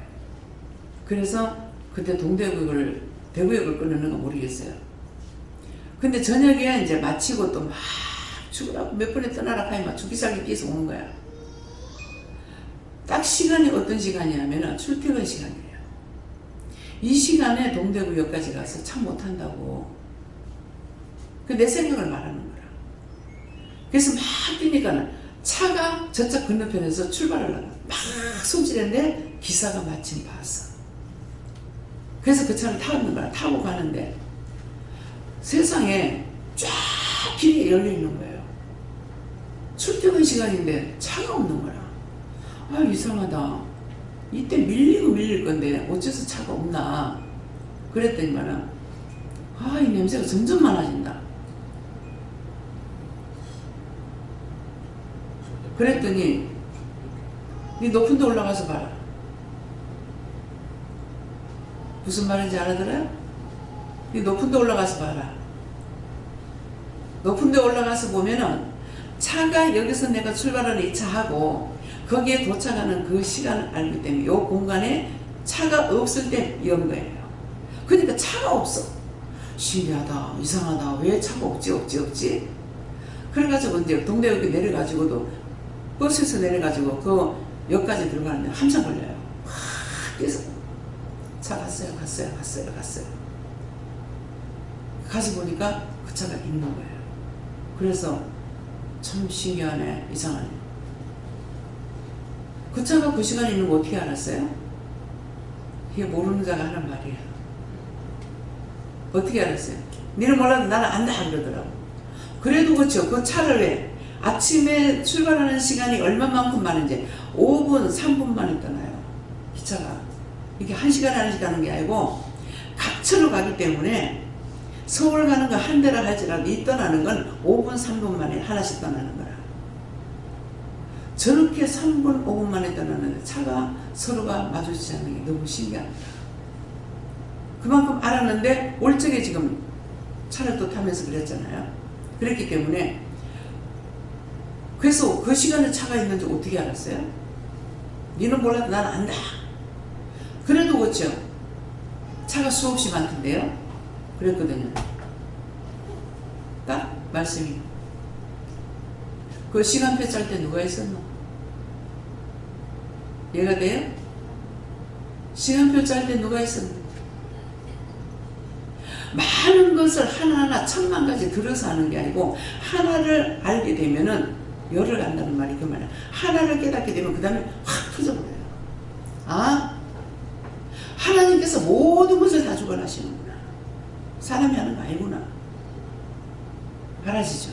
그래서 그때 동대구역을 대구역을 끊는 건 모르겠어요. 근데 저녁에 이제 마치고 또 막 죽으라고 몇 번에 떠나라 하니까 죽기살기 뛰어서 오는 거야. 딱 시간이 어떤 시간이냐면 출퇴근 시간이에요. 이 시간에 동대구역까지 가서 차 못 탄다고. 그 내 생각을 말하는 거라. 그래서 막 뛰니까는 차가 저차 건너편에서 출발하려고 막 손질했는데 기사가 마침 봤어. 그래서 그 차를 타는 거야. 타고 가는데 세상에 쫙 길이 열려 있는 거예요. 출퇴근 시간인데 차가 없는 거야. 아 이상하다. 이때 밀릴 건데 어째서 차가 없나 그랬더니만은 아 이 냄새가 점점 많아진다. 그랬더니 네 높은 데 올라가서 봐라. 무슨 말인지 알아들어요? 네 높은 데 올라가서 봐라. 높은 데 올라가서 보면은 차가 여기서 내가 출발하는 이 차하고 거기에 도착하는 그 시간을 알기 때문에 이 공간에 차가 없을 때 연 거예요. 그러니까 차가 없어. 신기하다. 이상하다. 왜 차가 없지? 그래가지고 이제 동대역에 내려가지고도 버스에서 내려가지고 그 역까지 들어가는데 한참 걸려요. 확 뛰어서 차 갔어요. 가서 보니까 그 차가 있는 거예요. 그래서 참 신기하네, 이상하네. 그 차가 그 시간에 있는 거 어떻게 알았어요? 이게 모르는 자가 하는 말이야. 어떻게 알았어요? 니는 몰라도 나는 안다 그러더라고. 그래도 그렇죠. 그 차를 왜 아침에 출발하는 시간이 얼마만큼 많은지 5분, 3분만에 떠나요. 기차가. 이게 1시간에 가는 게 아니고 각처로 가기 때문에 서울 가는 거 한 대라 할지라도 이 떠나는 건 5분, 3분 만에 하나씩 떠나는 거라. 저렇게 3분, 5분 만에 떠나는데 차가 서로가 마주치지 않는 게 너무 신기합니다. 그만큼 알았는데 올 적에 지금 차를 또 타면서 그랬잖아요. 그랬기 때문에 그래서 그 시간에 차가 있는지 어떻게 알았어요? 니는 몰라도 나는 안다. 그래도 그렇죠. 차가 수없이 많던데요. 그랬거든요. 딱 말씀이. 그 시간표 짤 때 누가 있었노? 얘가 돼요? 시간표 짤 때 누가 있었노? 많은 것을 하나하나 1000만 가지 들어서 하는 게 아니고 하나를 알게 되면은 열을 안다는 말이 그 말이야. 하나를 깨닫게 되면 그 다음에 확 터져버려요. 아, 하나님께서 모든 것을 다 주관하시는구나. 사람이 하는 거 아니구나. 알아지죠?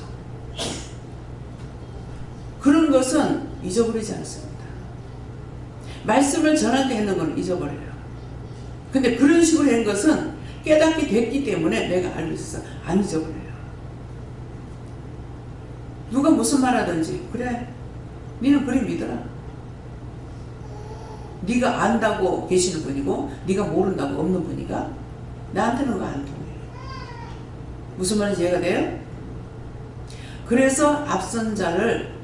그런 것은 잊어버리지 않습니다. 말씀을 전하게 하는 건 잊어버려요. 근데 그런 식으로 한 것은 깨닫게 됐기 때문에 내가 알고 있어서 안 잊어버려요. 누가 무슨 말 하든지 그래 니는 그래 믿어라. 네가 안다고 계시는 분이고 네가 모른다고 없는 분이가 나한테는 그거 안 통해요. 무슨 말인지 이해가 돼요? 그래서 앞선 자를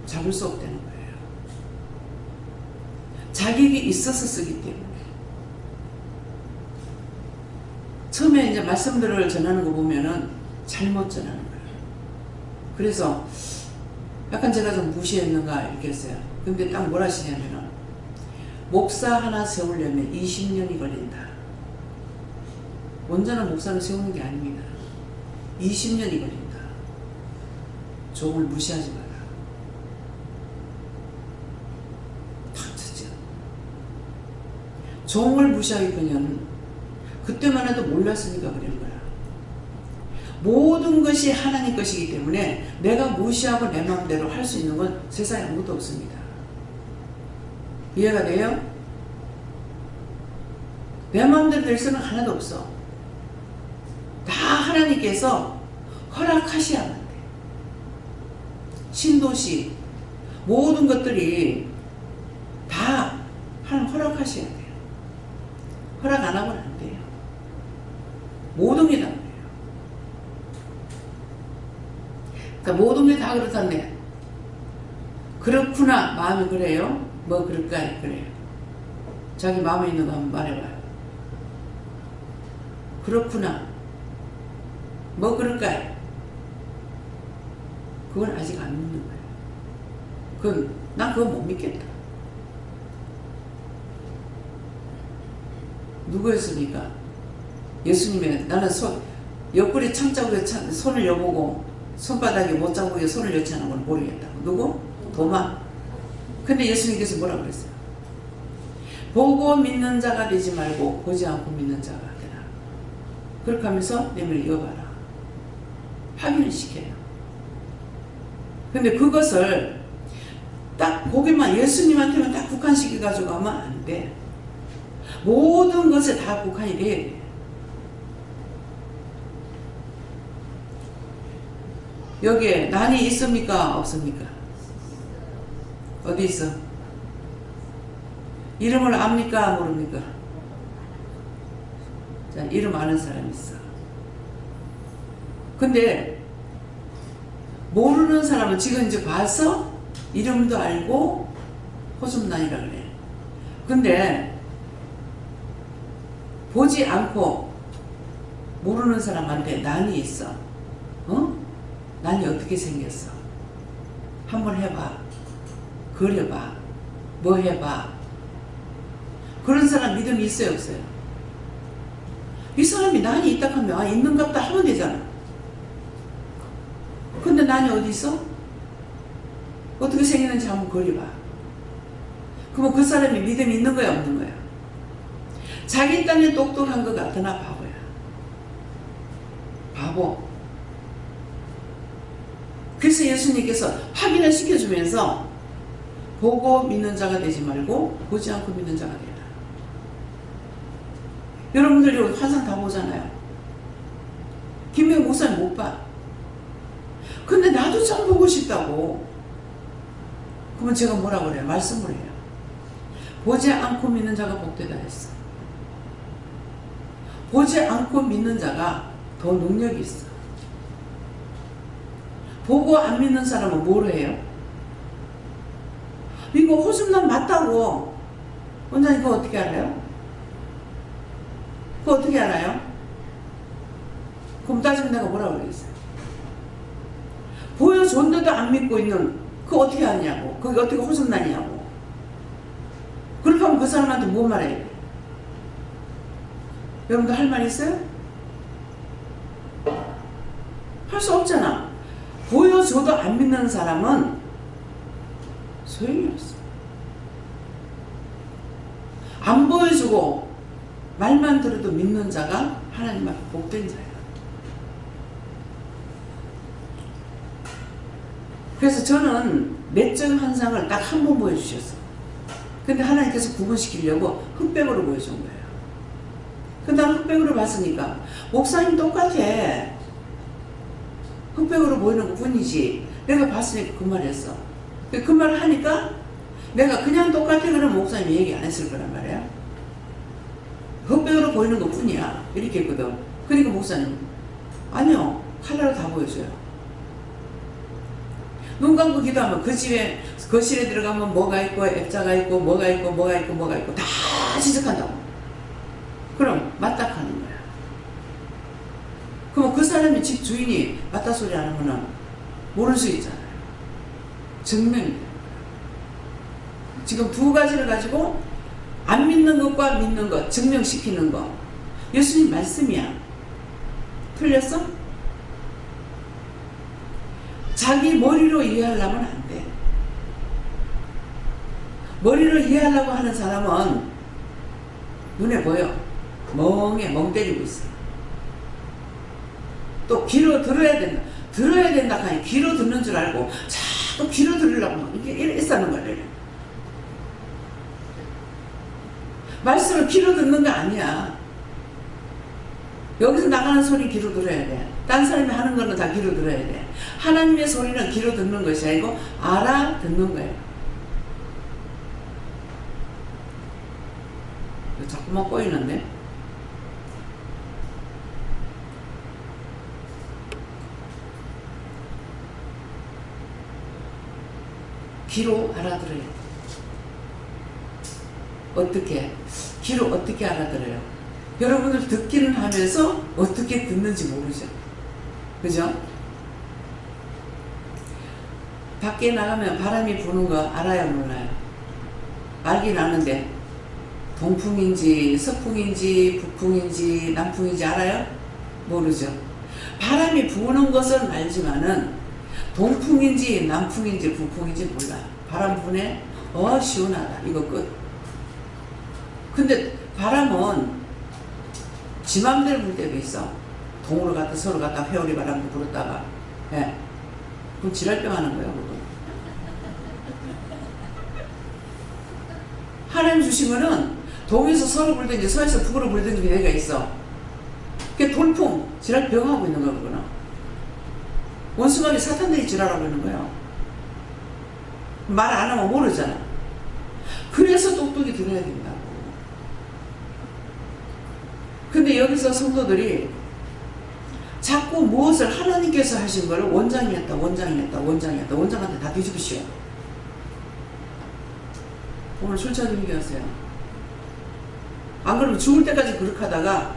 잡을 수 없다는 거예요. 자격이 있어서 쓰기 때문에. 처음에 이제 말씀들을 전하는 거 보면은 잘못 전하는 거예요. 그래서 약간 제가 좀 무시했는가 이렇게 했어요. 근데 딱 뭘 하시냐면은 목사 하나 세우려면 20년이 걸린다. 온전한 목사를 세우는 게 아닙니다. 20년이 걸린다. 종을 무시하지 마라. 탁 치죠. 종을 무시하기까지는 그때만 해도 몰랐으니까 그런 거야. 모든 것이 하나님 것이기 때문에 내가 무시하고 내 마음대로 할 수 있는 건 세상에 아무것도 없습니다. 이해가 돼요? 내 마음대로 될 수는 하나도 없어. 다 하나님께서 허락하셔야만 돼. 신도시 모든 것들이 다 하나님 허락하셔야 돼요. 허락 안 하고는 안 돼요. 모든 게 다 그래요. 그러니까 모든 게 다 그렇다네. 그렇구나. 마음이 그래요? 뭐 그럴까요? 그래요. 자기 마음에 있는 거 한번 말해봐요. 그렇구나. 뭐 그럴까요? 그건 아직 안 믿는 거예요. 난 그거 못 믿겠다. 누구였습니까? 예수님의 나는 옆구리 창자국에 손을 여보고 손바닥에 못자국에 손을 여지 않은 건 모르겠다고. 누구? 도마. 근데 예수님께서 뭐라 그랬어요? 보고 믿는 자가 되지 말고 보지 않고 믿는 자가 되라. 그렇게 하면서 내 눈을 여봐라. 확인을 시켜요. 근데 그것을 딱 거기만 예수님한테만 딱 국한시켜가지고 하면 안 돼. 모든 것에 다 국한이 돼야 돼. 여기에 난이 있습니까? 없습니까? 어디 있어? 이름을 압니까? 모릅니까? 자, 이름 아는 사람 있어. 근데 모르는 사람은 지금 이제 봐서 이름도 알고 호접난이라 그래. 근데 보지 않고 모르는 사람한테 난이 있어. 어? 난이 어떻게 생겼어? 한번 해봐. 그려봐. 뭐 해봐. 그런 사람 믿음이 있어요, 없어요? 이 사람이 난이 있다 하면 아 있는갑다 하면 되잖아. 근데 난이 어디 있어? 어떻게 생기는지 한번 그려봐. 그러면 그 사람이 믿음이 있는 거야 없는 거야? 자기 딴에 똑똑한 것 같으나 바보야. 바보. 그래서 예수님께서 확인을 시켜주면서 보고 믿는 자가 되지 말고 보지 않고 믿는 자가 되라. 여러분들이 환상 다 보잖아요. 김명 목사님 못 봐. 근데 나도 참 보고 싶다고. 그러면 제가 뭐라 그래요? 말씀을 해요. 보지 않고 믿는 자가 복되다 했어. 보지 않고 믿는 자가 더 능력이 있어. 보고 안 믿는 사람은 뭐로 해요? 이거 호흡난 맞다고. 원장님 그거 어떻게 알아요? 그거 어떻게 알아요? 그럼 따지면 내가 뭐라고 그러겠어요? 보여줬는데도 안 믿고 있는 그거 어떻게 아냐고. 그게 어떻게 호흡난이냐고. 그렇게 하면 그 사람한테 뭐 말해야 돼? 여러분들 할 말 있어요? 할 수 없잖아. 보여줘도 안 믿는 사람은 소용이 없어. 안 보여주고 말만 들어도 믿는 자가 하나님 앞에 복된 자야. 그래서 저는 내적 환상을 딱 한 번 보여주셨어. 근데 하나님께서 구분시키려고 흑백으로 보여준 거예요. 근데 나는 흑백으로 봤으니까 목사님 똑같아. 흑백으로 보이는 것 뿐이지. 내가 봤으니까 그 말을 했어. 그 말을 하니까 내가 그냥 똑같아 그러면 목사님이 얘기 안 했을 거란 말이야. 흑백으로 보이는 것 뿐이야. 이렇게 했거든. 그러니까 목사님 아니요. 칼라로 다 보여줘요. 눈 감고 기도하면 그 집에 거실에 들어가면 뭐가 있고 액자가 있고 뭐가 있고 뭐가 있고 뭐가 있고 다 지적한다고. 그럼 맞다 하는 거야. 그럼 그 사람이 집 주인이 맞다 소리 안 하면 모를 수 있잖아요. 증명이. 지금 두 가지를 가지고 안 믿는 것과 믿는 것 증명시키는 거. 예수님 말씀이야. 틀렸어? 자기 머리로 이해하려면 안 돼. 머리로 이해하려고 하는 사람은 눈에 보여. 멍해. 멍 때리고 있어. 또 귀로 들어야 된다. 들어야 된다 하니 귀로 듣는 줄 알고 자꾸 귀로 들으려고 막 이렇게 싸는 거야. 말씀을 귀로 듣는 거 아니야. 여기서 나가는 소리 귀로 들어야 돼. 딴 사람이 하는 거는 다 귀로 들어야 돼. 하나님의 소리는 귀로 듣는 것이 아니고 알아듣는 거예요. 자꾸만 꼬이는데? 귀로 알아들어요. 어떻게? 귀로 어떻게 알아들어요? 여러분들 듣기는 하면서 어떻게 듣는지 모르죠. 그죠? 밖에 나가면 바람이 부는 거 알아요, 몰라요? 알긴 아는데 동풍인지 서풍인지 북풍인지 남풍인지 알아요? 모르죠. 바람이 부는 것은 알지만은 동풍인지 남풍인지 북풍인지 몰라. 바람 부네? 시원하다. 이거 끝. 근데 바람은 지 맘대로 불 때도 있어. 동으로 갔다 서로 갔다 회오리 바람도 불었다가. 예. 그럼 지랄병 하는 거야, 그거. 하나님 주시면은 동에서 서로 불든지 서에서 북으로 불든지 얘가 있어. 그게 돌풍, 지랄병 하고 있는 거야, 그거는. 원수막이 사탄들이 지랄하고 있는 거야. 말 안 하면 모르잖아. 그래서 똑똑히 들어야 된다고. 근데 여기서 성도들이 자꾸 무엇을 하나님께서 하신 걸 원장이 했다, 원장이 했다, 원장이 했다, 원장한테 다 뒤집으시오. 오늘 출처 좀 얘기하세요. 안 그러면 죽을 때까지 그렇게 하다가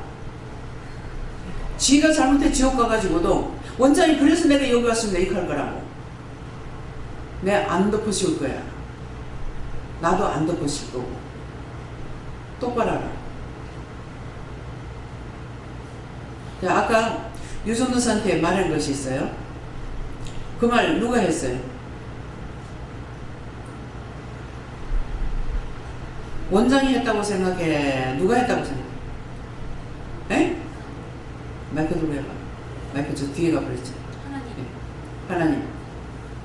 지가 잘못해 지옥 가가지고도 원장이 그래서 내가 여기 왔으면 이렇게 할 거라고. 내가 안 덮어씌울 거야. 나도 안 덮어씌울 거고. 똑바로 하라. 자, 아까 유선도사한테 말한 것이 있어요. 그 말 누가 했어요? 원장이 했다고 생각해? 누가 했다고 생각해? 에? 마이크 들고 해봐. 마이크 저 뒤에 가버렸지. 하나님. 하나님.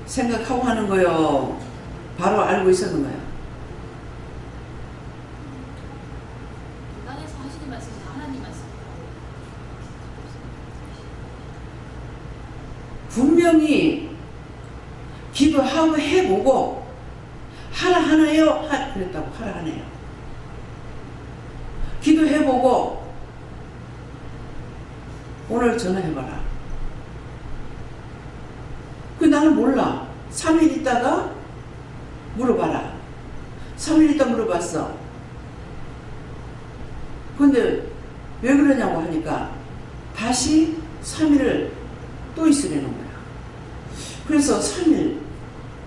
생각하고 하는 거요? 바로 알고 있었는 거야? 땅에서 하시는 말씀이 다 하나님 말씀. 분명히 기도하고 해보고 하라 하나요? 그랬다고. 하라 하네요. 기도해보고 오늘 전화해봐라. 그 나는 몰라. 3일 있다가 물어봐라. 3일 있다 물어봤어. 근데 왜 그러냐고 하니까 다시 3일을 또 있으려는 거야. 그래서 3일.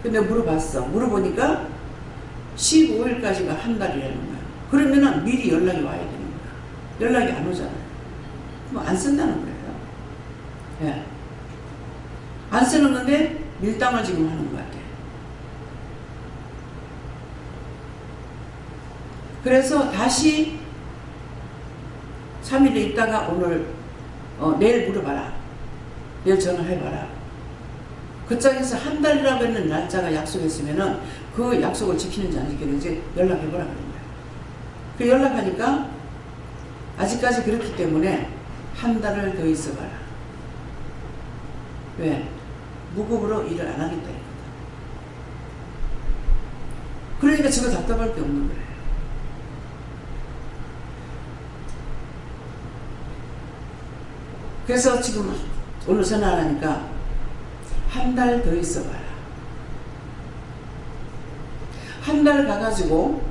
근데 물어봤어. 물어보니까 15일까지가 한 달이라는 거야. 그러면은 미리 연락이 와야 되는 거야. 연락이 안 오잖아요. 그럼 안 쓴다는 거예요. 예. 안 쓰는 건데 밀당을 지금 하는 것 같아요. 그래서 다시 3일에 있다가 오늘 내일 물어봐라. 내일 전화해봐라. 그 짝에서 한 달이라고 했는 날짜가 약속했으면은 그 약속을 지키는지 안 지키는지 연락해보라 그런 거야. 그 연락하니까 아직까지 그렇기 때문에 한 달을 더 있어봐라. 왜? 무급으로 일을 안 하겠다 이거다. 그러니까 제가 답답할 게 없는 거예요. 그래서 지금 오늘 전화하니까 한 달 더 있어봐라. 한 달 가가지고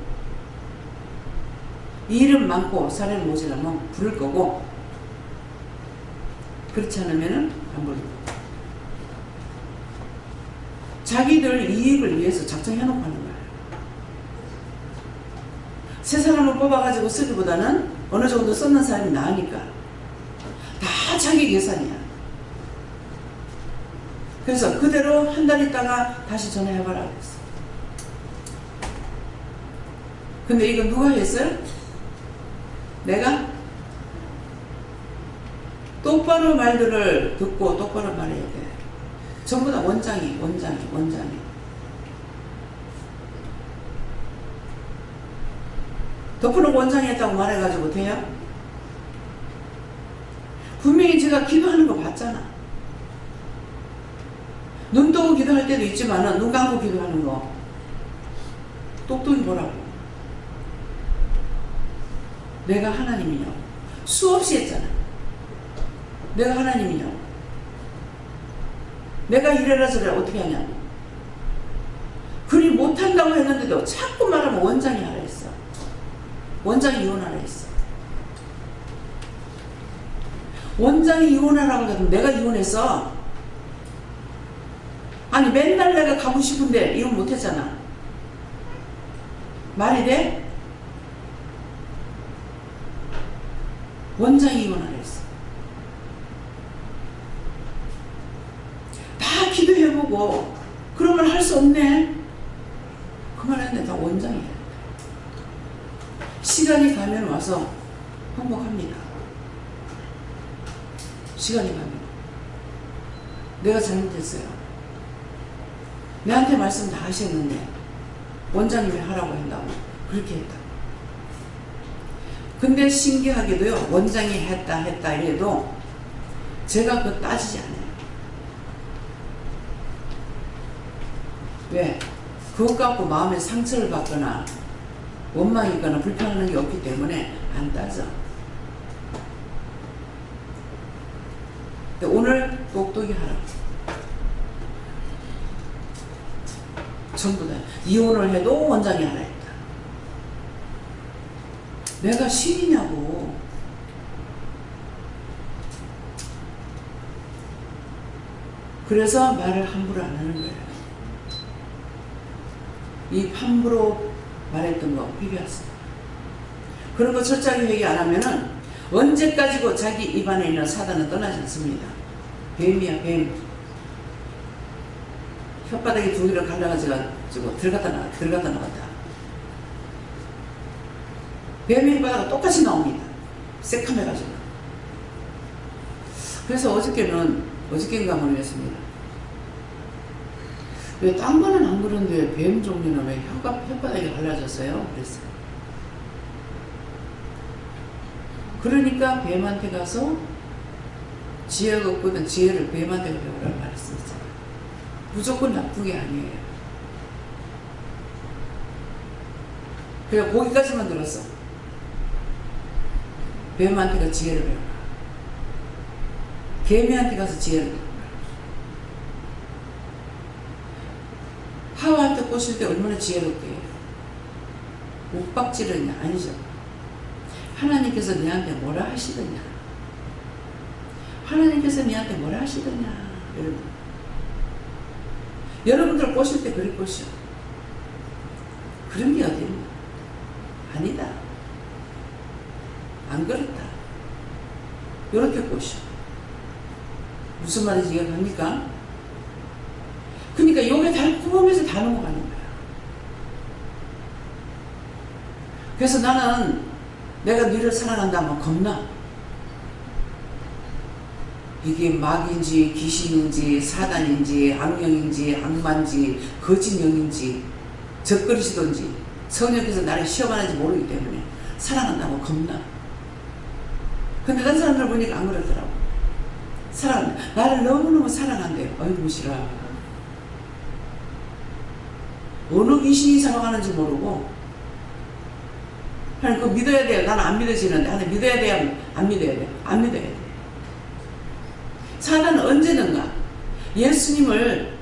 일은 많고 사례는 모자라면 부를 거고 그렇지 않으면은 안 부를 거고 자기들 이익을 위해서 작정해놓고 하는 거예요. 새 사람을 뽑아가지고 쓰기보다는 어느 정도 썼는 사람이 나으니까 다 자기 계산이야. 그래서 그대로 한 달 있다가 다시 전화해봐라 그랬어. 근데 이거 누가 했어요? 내가? 똑바로 말들을 듣고 똑바로 말해야 돼. 전부 다 원장이. 덮어놓고 원장이 했다고 말해가지고 돼요? 분명히 제가 기도하는 거 봤잖아. 눈 뜨고 기도할 때도 있지만은 눈 감고 기도하는 거 똑똑히 보라고. 내가 하나님이냐고. 수없이 했잖아. 내가 하나님이냐고. 내가 이래라 저래라 어떻게 하냐고. 그리 못한다고 했는데도 자꾸 말하면 원장이 하라 했어. 원장이 이혼하라 했어. 원장이 이혼하라고 해도 내가 이혼했어. 아니 맨날 내가 가고 싶은데 이혼 못했잖아. 말이 돼? 원장이 이혼하라 했어. 다 기도해보고 그런 말 할 수 없네. 그 말 했는데 다 원장이야. 시간이 가면 와서 행복합니다. 시간이 가면. 내가 잘못했어요. 내한테 말씀 다 하셨는데 원장님이 하라고 한다고 그렇게 했다. 근데 신기하게도요. 원장이 했다 이래도 제가 그거 따지지 않아요. 왜? 그것 갖고 마음에 상처를 받거나 원망이 있거나 불편한 게 없기 때문에 안 따져. 근데 오늘 똑똑히 하라. 전부 다 이혼을 해도 원장이 하라 했다. 내가 신이냐고. 그래서 말을 함부로 안 하는 거예요. 이 함부로 말했던 거 회개하세요. 그런 거 철저하게 회개 안 하면은 언제까지고 자기 입안에 있는 사단은 떠나지 않습니다. 뱀이야, 뱀. 혓바닥에 두 개를 갈라가지고 들어갔다 나갔다. 뱀의 혓바닥은 똑같이 나옵니다. 새카매가지고. 그래서 어저께인가 모르겠습니다. 왜 딴 거는 안 그런데 뱀 종류는 왜 혓바닥이 갈라졌어요? 그랬어요. 그러니까 뱀한테 가서 지혜가 없거든 지혜를 뱀한테 배우라고 말했습니다. 무조건 나쁜 게 아니에요. 그냥 거기까지만 들었어. 뱀한테 가서 지혜를 배우라. 개미한테 가서 지혜를 배우라. 하와한테 꼬실 때 얼마나 지혜롭게 해요. 옥박지르냐? 아니죠. 하나님께서 너한테 뭐라 하시더냐? 하나님께서 너한테 뭐라 하시더냐? 여러분들 꼬실 때 그리 꼬셔. 그런 게 어딨나? 아니다. 안 그렇다. 요렇게 꼬셔. 무슨 말인지 이해갑니까? 그러니까 요게 달콤하면서 다 넘어가는 거야. 그래서 나는 내가 너를 사랑한다면 겁나. 이게 마귀인지 귀신인지 사단인지 악령인지 악마인지 거짓령인지 적그리시던지 성령께서 나를 시험하는지 모르기 때문에 사랑한다고 겁나. 근데 다른 사람들 보니까 안 그러더라고. 나를 너무너무 사랑한대요. 아이고 싫어. 어느 귀신이 살아가는지 모르고 하나님 그거 믿어야 돼요. 나는 안 믿어지는데 하나님 믿어야 돼요? 안 믿어야 돼요? 안 믿어야 돼요. 사단은 언제든가 예수님을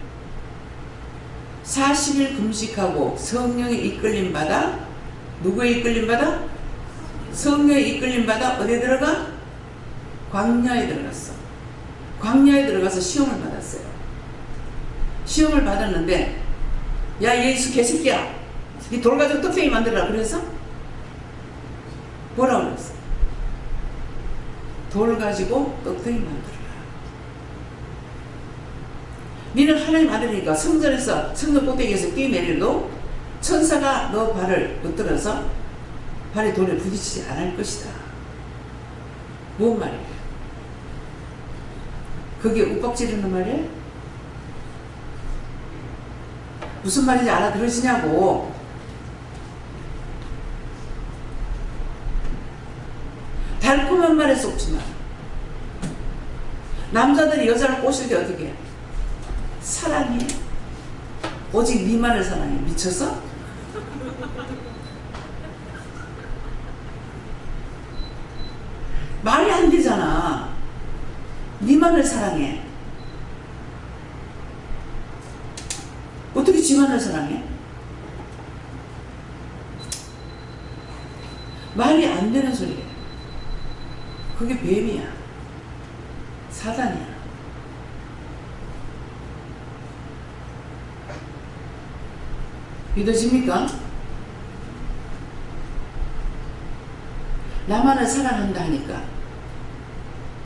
40일 금식하고 성령의 이끌림 받아 누구의 이끌림 받아? 성령의 이끌림 받아 어디에 들어가? 광야에 들어갔어. 광야에 들어가서 시험을 받았어요. 시험을 받았는데 야 예수 개새끼야 이 돌 가지고 떡볶이 만들어라 그래서 뭐라고 그랬어? 돌 가지고 떡볶이 만들어라. 니는 하나님 아들이니까 성전에서 성전 꼭대기에서 뛰내려도 천사가 너 발을 붙들어서 발이 돌에 부딪히지 않을 것이다. 뭔 말이에요? 그게 윽박지르는 말이에요? 무슨 말인지 알아들으시냐고. 달콤한 말에 속지 마. 남자들이 여자를 꼬실 때 어떻게 해? 사랑해. 오직 니만을 사랑해. 미쳤어? 말이 안 되잖아. 니만을 사랑해. 어떻게 지만을 사랑해? 말이 안 되는 소리야. 그게 뱀이야. 사단이야. 믿어집니까? 나만을 사랑한다 하니까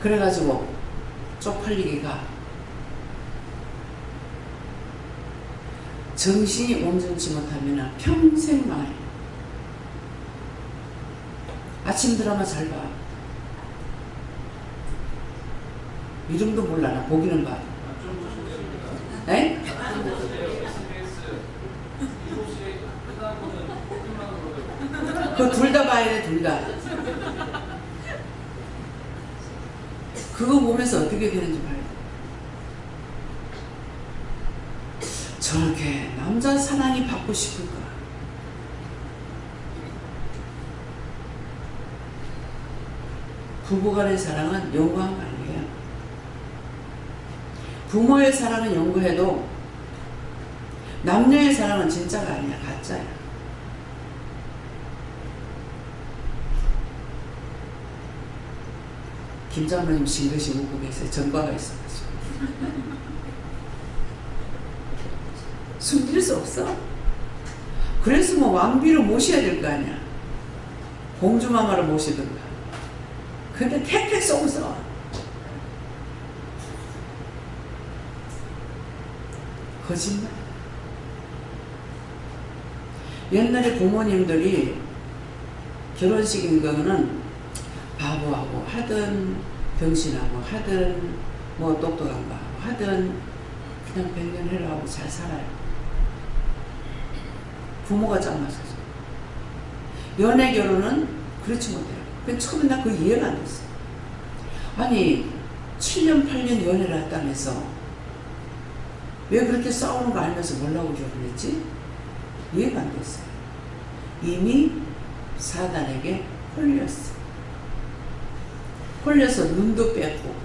그래가지고 쪽팔리기가 정신이 온전치 못하면 평생 망해. 아침 드라마 잘 봐. 이름도 몰라. 나 보기는 봐. 에? 그 둘 다 봐야 돼. 둘 다. 그거 보면서 어떻게 되는지 봐야 돼. 저렇게 남자 사랑이 받고 싶을까? 부부간의 사랑은 영구한 거 아니에요. 부모의 사랑은 영구해도 남녀의 사랑은 진짜가 아니야. 가짜야. 김장로님 싱긋이 웃고 계세요. 전과가 있어가지고. 숨길 수 없어. 그래서 뭐 왕비로 모셔야 될 거 아니야. 공주마마를 모시든가. 근데 택택 쏘면서 거짓말. 옛날에 부모님들이 결혼식인 거는 바보하고 하든 병신하고 하든 뭐 똑똑한 거 하든 그냥 백년해라 하고 잘 살아요. 부모가 짱맞아서. 연애 결혼은 그렇지 못해요. 그 처음에 나 그 이해가 안 됐어. 아니 7년 8년 연애를 했다면서 왜 그렇게 싸우는 거 알면서 뭐라고 결혼했지? 이해가 안 됐어요. 이미 사단에게 홀렸어. 홀려서 눈도 뺏고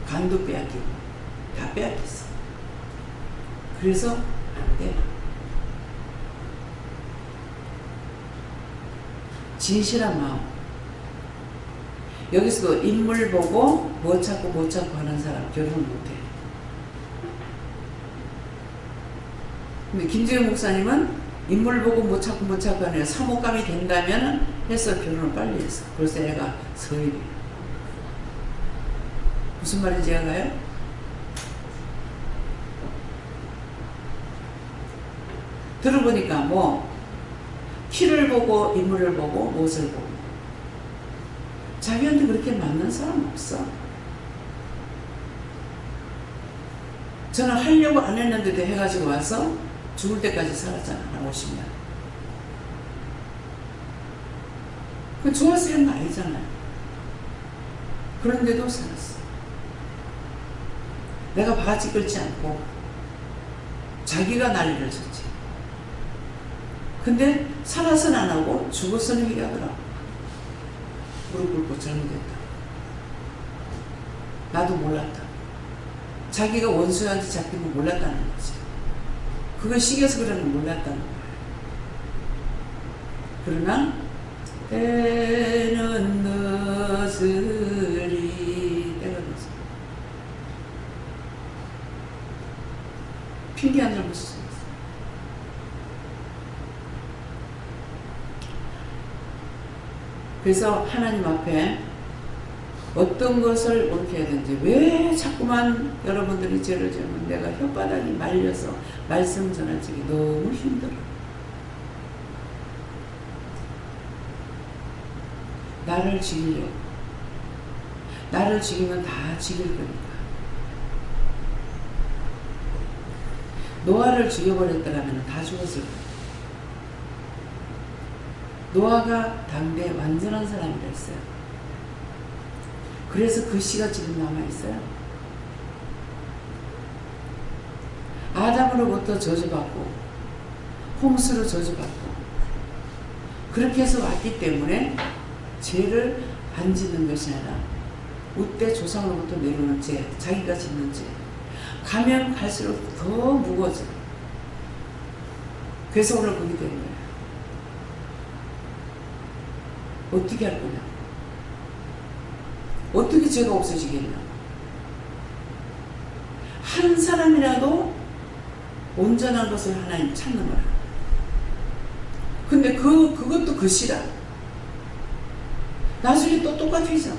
간도 빼앗기고 다 빼앗겼어. 그래서 안 돼. 진실한 마음. 여기서도 인물 보고 뭐 찾고 뭐 찾고 하는 사람 결혼 못해. 근데 김재현 목사님은 인물 보고 뭐 찾고 뭐 찾고 하는 사모감이 된다면 해서 결혼을 빨리 했어. 그래서 애가 서일이. 무슨 말인지 알아요? 들어보니까 뭐 키를 보고 인물을 보고 무엇을 보고 자기한테 그렇게 맞는 사람 없어. 저는 하려고 안 했는데도 해가지고 와서 죽을 때까지 살았잖아. 한 50년. 그 좋아서 이런 거 아니잖아요. 그런데도 살았어. 내가 바가지 끌지 않고 자기가 난리를 쳤지. 근데 살아서는 안 하고 죽어서는 얘기하더라고. 무릎 꿇고 잘못했다. 나도 몰랐다. 자기가 원수한테 잡힌 거 몰랐다는 거지. 그걸 시겨서 그러는 거 몰랐다는 거야. 그러나 때는 늦으리. 때가 늦어. 핑계한 줄 못쓰. 그래서 하나님 앞에 어떤 것을 옳게 해야되는지, 왜 자꾸만 여러분들이 죄를 지으면 내가 혓바닥이 말려서 말씀 전하기 너무 힘들어. 나를 죽이려고. 나를 죽이면 다 죽일 거니까. 노아를 죽여버렸더라면 다 죽었을 거야. 노아가 당대 완전한 사람이라 했어요. 그래서 그 씨가 지금 남아있어요. 아담으로부터 저주받고 홍수로 저주받고 그렇게 해서 왔기 때문에 죄를 안 짓는 것이 아니라 우때 조상으로부터 내려오는 죄, 자기가 짓는 죄 가면 갈수록 더 무거워져. 그래서 오늘 거기 된 거예요. 어떻게 할 거냐? 어떻게 죄가 없어지겠냐? 한 사람이라도 온전한 것을 하나님 찾는 거야. 근데 그것도 그 씨라. 나중에 또 똑같아져.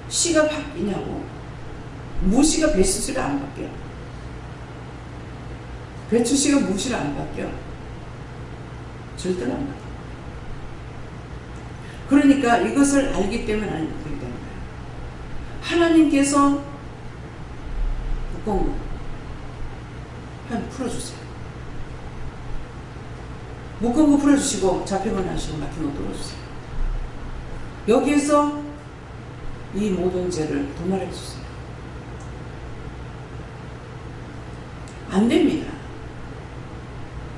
씨가 바뀌냐고. 무씨가 배추씨가 안 바뀌어. 배추씨가 무씨가 안 바뀌어. 절대로 안 바뀌어. 그러니까 이것을 알기 때문에 안 바뀌기 때문에 하나님께서 묶은 거 한 풀어주세요. 묶은 거 풀어주시고 잡힌 건 하시고 막힌 거 뚫어주세요. 여기에서 이 모든 죄를 도말해 주세요. 안 됩니다.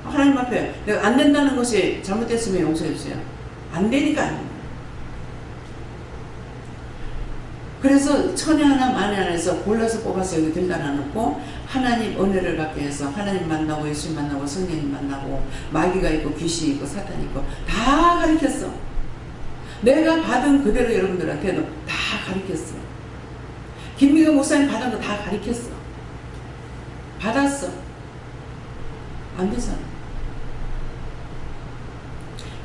하나님 앞에 내가 안 된다는 것이 잘못됐으면 용서해 주세요. 안 되니까 안 됩니다. 그래서 천에 하나 만에 하나에서 골라서 뽑아서 여기 들다 놔놓고 하나님 은혜를 받게 해서 하나님 만나고 예수 만나고 성령님 만나고 마귀가 있고 귀신이 있고 사탄이 있고 다 가르쳤어. 내가 받은 그대로 여러분들한테도 다 가르쳤어. 김미경 목사님 받은 거 다 가르쳤어. 받았어. 안 되잖아.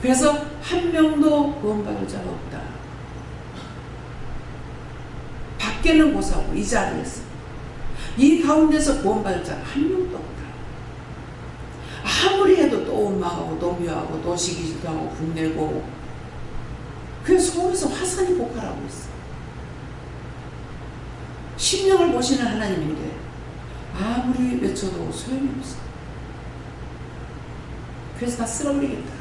그래서 한 명도 구원받을 자가 없다. 밖에는 고사고 이 자리에서 이 가운데서 구원받을 자가 한 명도 없다. 아무리 해도 또 원망하고 또 미워하고 또 시기질도 하고 분내고 그래서 속에서 화산이 폭발하고 있어. 심령을 보시는 하나님인데 아무리 외쳐도 소용이 없어. 그래서 다 쓸어버리겠다.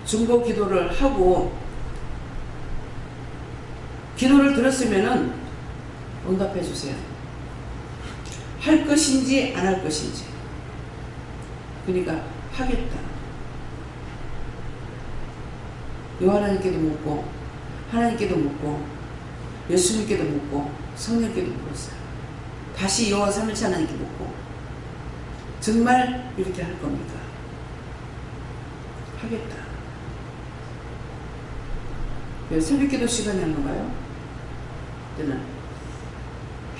중보 기도를 하고 기도를 들었으면은 응답해 주세요. 할 것인지 안 할 것인지. 그러니까 하겠다. 요하나님께도 묻고 하나님께도 묻고 예수님께도 묻고 성령께도 묻었어요. 다시 여호와 삼일체 하나님께 묻고 정말 이렇게 할 겁니까? 하겠다. 왜 새벽기도 시간이 한 건가요? 그때는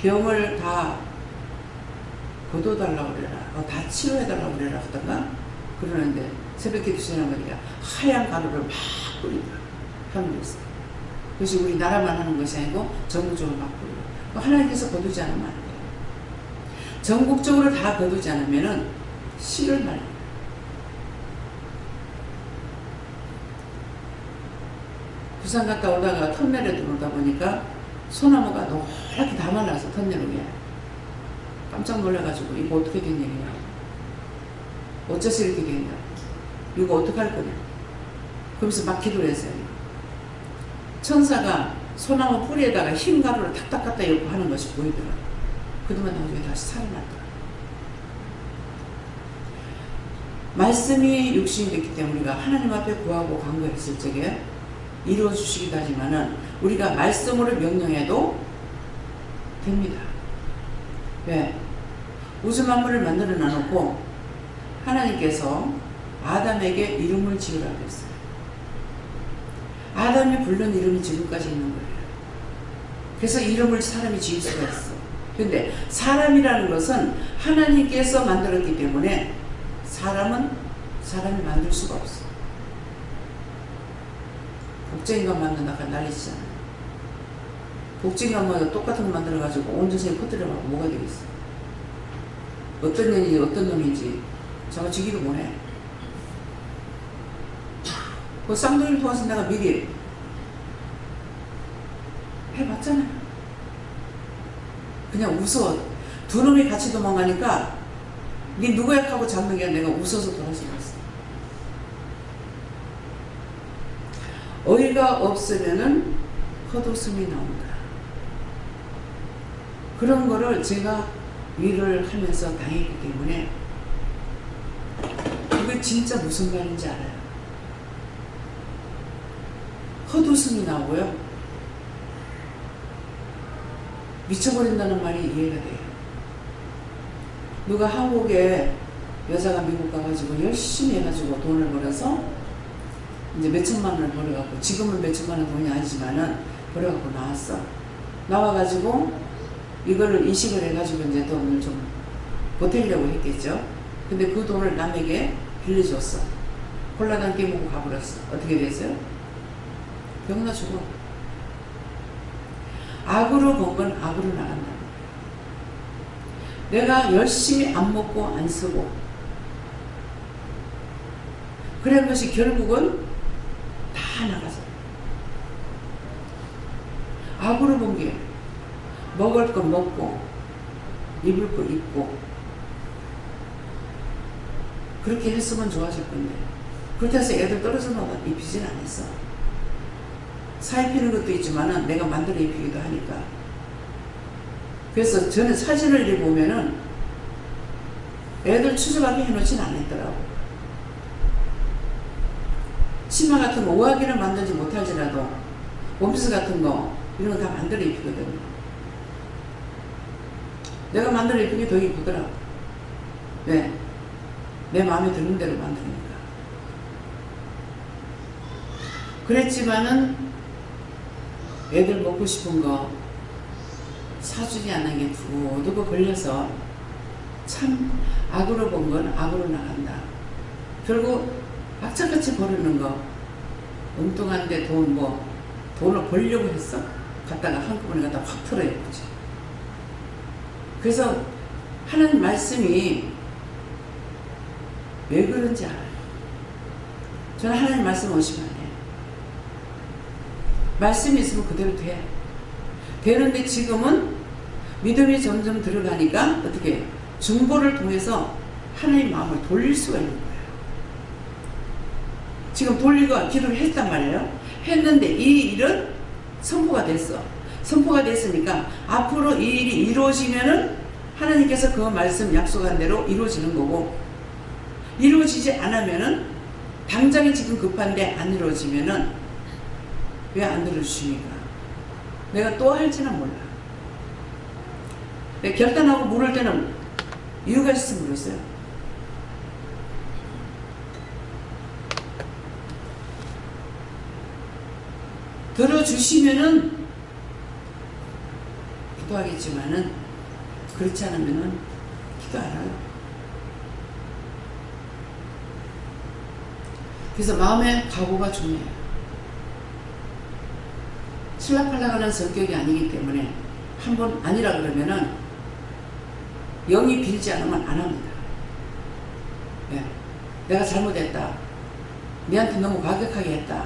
병을 다 거둬달라고 그래라, 다 치료해달라고 그래라 하던가 그러는데 새벽기도 시간한 거니까 하얀 가루를 막 뿌린다 하는 거였어요. 그것이 우리나라만 하는 것이 아니고 전국적으로 막 뿌리고 하나님께서 거두지 않으면 안 돼요. 전국적으로 다 거두지 않으면은 씨를 말려요. 부산 갔다 오다가 터널에 들어오다 보니까 소나무가 노랗게 다 말라서 터널 위에 깜짝 놀라가지고 이거 어떻게 된 일이냐, 어째서 이렇게 됐냐, 이거 어떻게 할 거냐. 그러면서 막 기도를 했어요. 천사가 소나무 뿌리에다가 흰 가루를 탁탁 갖다 엮고 하는 것이 보이더라. 그동안 나중에 다시 살아났더라. 말씀이 육신이 됐기 때문에 우리가 하나님 앞에 구하고 간구했을 적에 이루어 주시기도 하지만은 우리가 말씀으로 명령해도 됩니다. 왜? 우주 만물을 만들어 놔놓고 하나님께서 아담에게 이름을 지으라고 했어요. 아담이 부른 이름이 지금까지 있는 거예요. 그래서 이름을 사람이 지을 수가 있어. 근데 사람이라는 것은 하나님께서 만들었기 때문에 사람은 사람이 만들 수가 없어. 복제인간 만든다가 난리치잖아요. 복제인간마다 똑같은 거 만들어가지고 온 세상에 퍼뜨려가고 뭐가 되겠어. 어떤 년인지 어떤 놈인지 저거 지기도 못해. 그 쌍둥이를 통해서 내가 미리 해봤잖아요. 그냥 웃어. 두 놈이 같이 도망가니까 네 누구야 하고 잡는 게 내가 웃어서 돌아서 갔어. 어이가 없으면은 헛웃음이 나온다. 그런 거를 제가 일을 하면서 당했기 때문에 그게 진짜 무슨 말인지 알아요. 헛웃음이 나오고요. 미쳐버린다는 말이 이해가 돼요. 누가 한국에 여자가 미국 가가지고 열심히 해가지고 돈을 벌어서 이제 몇천만 원을 벌어갖고, 지금은 몇천만 원 돈이 아니지만은 벌어갖고 나왔어. 나와가지고 이거를 이식을 해가지고 이제 돈을 좀 보태려고 했겠죠. 근데 그 돈을 남에게 빌려줬어. 콜라당 깨먹고 가버렸어. 어떻게 됐어요? 병나 죽어. 악으로 본 건 악으로 나간다. 내가 열심히 안 먹고 안 쓰고 그런 것이 결국은 다 나가서 악으로 본 게 먹을 거 먹고 입을 거 입고 그렇게 했으면 좋아질 건데 그렇게 해서 애들 떨어져 나가 입히진 않았어. 사 입히는 것도 있지만은 내가 만들어 입히기도 하니까. 그래서 저는 사진을 이렇게 보면은 애들 추적하게 해놓진 않았더라고. 치마 같은 거 오하기를 만들지 못할지라도 원피스 같은 거 이런 거 다 만들어 입히거든요. 내가 만들어 입힌 게 더 이쁘더라고. 왜? 내 마음에 드는 대로 만드니까. 그랬지만은 애들 먹고 싶은 거 사주지 않는 게 두고두고 걸려서 참 악으로 본 건 악으로 나간다. 결국 악착같이 버리는 거, 엉뚱한데 돈을 벌려고 했어? 갖다가 한꺼번에 갖다 확 털어야지. 그래서 하는 말씀이 왜 그런지 알아요. 저는 하나님 말씀 의심 안 해요. 말씀이 있으면 그대로 돼. 되는데 지금은 믿음이 점점 들어가니까 어떻게 중보를 통해서 하나님 마음을 돌릴 수가 있는 거예요. 지금 돌리고 기도를 했단 말이에요. 했는데 이 일은 선포가 됐어. 선포가 됐으니까 앞으로 이 일이 이루어지면은 하나님께서 그 말씀 약속한 대로 이루어지는 거고, 이루어지지 않으면은 당장에 지금 급한데 안 이루어지면은 왜 안 들어주십니까? 내가 또 할지는 몰라. 내가 결단하고 물을 때는 이유가 있어서 물었어요. 들어주시면은 기도하겠지만은 그렇지 않으면은 기도 안 해요. 그래서 마음의 각오가 중요해요. 칠락팔락하는 성격이 아니기 때문에 한번 아니라 그러면은 영이 빌지 않으면 안 합니다. 네. 내가 잘못했다. 내한테 너무 과격하게 했다.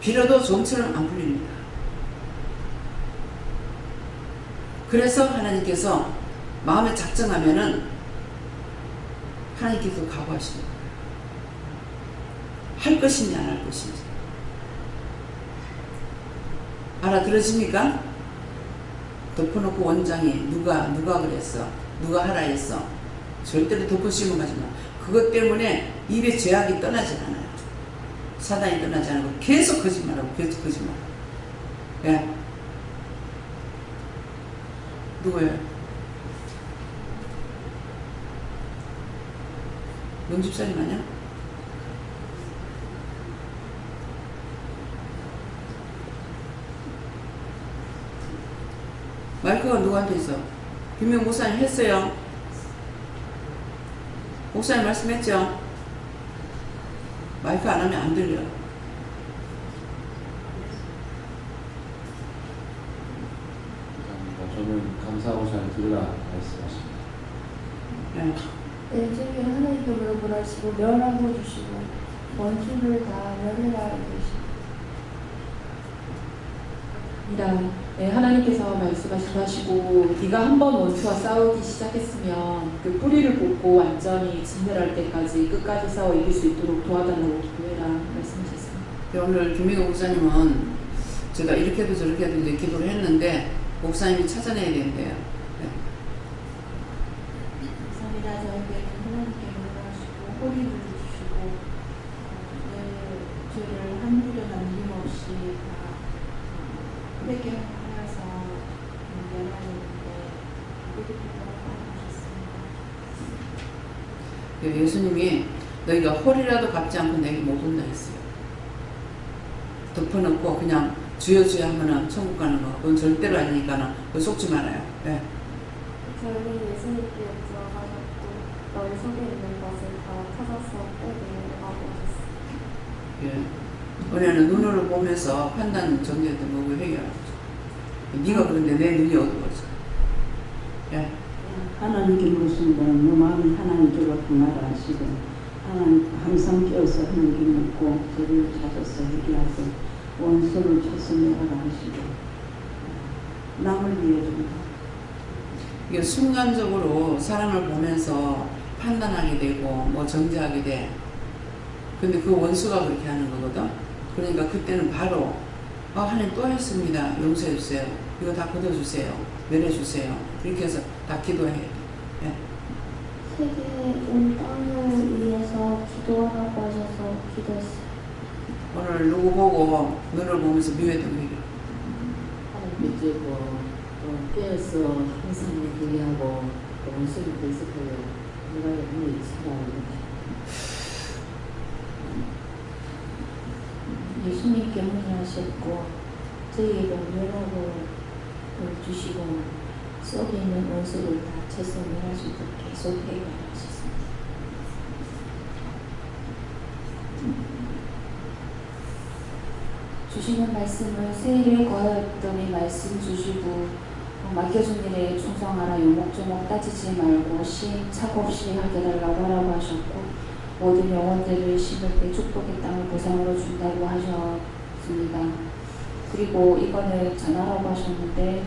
빌어도 좀처럼 안 풀립니다. 그래서 하나님께서 마음에 작정하면은 하나님께서 각오하시는 거예요. 할 것인지 안 할 것인지. 알아들으십니까? 덮어놓고 원장이 누가 그랬어? 누가 하라 했어? 절대로 덮어씌우면 가지 마. 그것 때문에 입에 죄악이 떠나지 않아요. 사단이 떠나지 않고 계속 거짓말하고 계속 거짓말. 예. 누구예요? 넌 집사님 아니야? 마이크가 누구한테 있어? 김명 목사님 했어요. 목사님 말씀했죠? 마이크 안 하면 안 들려. 저는 감사하고 잘 들으라 말씀하십니다. 네. 내 집에 하나님께 물어보라시고 멸하고 주시고 원수를 다 멸해라 이르시고. 네, 하나님께서 말씀하시고 네가 한번 원수와 싸우기 시작했으면 그 뿌리를 뽑고 완전히 진멸할 때까지 끝까지 싸워 이길 수 있도록 도와달라고 기도해라 말씀하셨습니다. 오늘 김민호 목사님은 제가 이렇게도 저렇게도 이제 기도를 했는데 목사님이 찾아내야 된대요. 네. 감사합니다. 저에게 하나님께 물어보시고 꼬리를 주시고 내 죄를 한둘에 남김없이 다 회개하여서 면하는데 하셨습니다. 예수님이 너희가 홀이라도 갚지 않고 내게 못 온다 했어요. 덮어놓고 그냥 주여 주여 하면은 천국 가는 거 그건 절대로 아니니까는 그거 속지 말아요. 네. 저희는 예수님께 들어가셨고 너희 속에 있는 것을 다 찾아서 빼내라고 하셨습니다. 예. 은혜는 눈으로 보면서 판단 전제도 뭐고 해결하죠. 네가 그런데 내 눈이 어두워져. 예. 하나님께 물었습니다. 너 마음이 하나님께로 향하라 하시고 하나님 항상 깨어서 하나님께 묻고 저를 찾아서 회개하고 원수를 쳐서 내가라 하시고 남을 위해 줍니다. 이게 순간적으로 사람을 보면서 판단하게 되고 뭐 정죄하게 돼. 근데 그 원수가 그렇게 하는 거거든. 그러니까 그때는 바로 하나님 또 했습니다. 용서해 주세요. 이거 다 걷어주세요. 내려주세요. 이렇게 해서 다 기도해야 돼. 예. 세계 온 땅을 위해서 기도하라고 하셔서 기도했어요. 오늘 누구 보고 눈을 보면서 미워했던 얘기. 하나님께 찌고 또 깨어서 항상 얘기하고 또 원수를 계속해요. 내가 영원히 살아오는데 예수님께 문의하셨고 저희에게 멸하고 주시고 속에 있는 원수를 다 쳐서 멸할 수 있도록 계속 해결하셨습니다. 주시는 말씀을 세일에 거하였더니 말씀 주시고 맡겨준 일에 충성하라. 요목조목 따지지 말고 시행착오 없이 하게 달라고 하라고 하셨고 모든 영혼들을 심을 때 축복의 땅을 보상으로 준다고 하셨습니다. 그리고 이거는 전하라고 하셨는데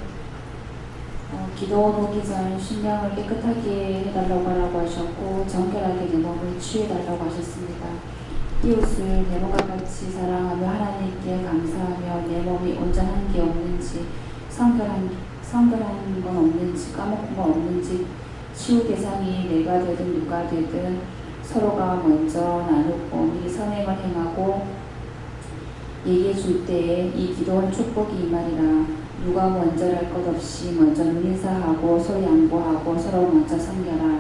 기도원 오기 전 심령을 깨끗하게 해달라고 하라고 하셨고 정결하게 내 몸을 취해달라고 하셨습니다. 이웃을 내 몸과 같이 사랑하며 하나님께 감사하며 내 몸이 온전한 게 없는지 성결한 건 없는지 까먹은 건 없는지 치유 대상이 내가 되든 누가 되든 서로가 먼저 나누고 미리 선행을 행하고 얘기해 줄 때에 이 기도원 축복이 임하리라. 누가 먼저랄 것 없이 먼저 눈인사하고 서로 양보하고 서로 먼저 섬겨라.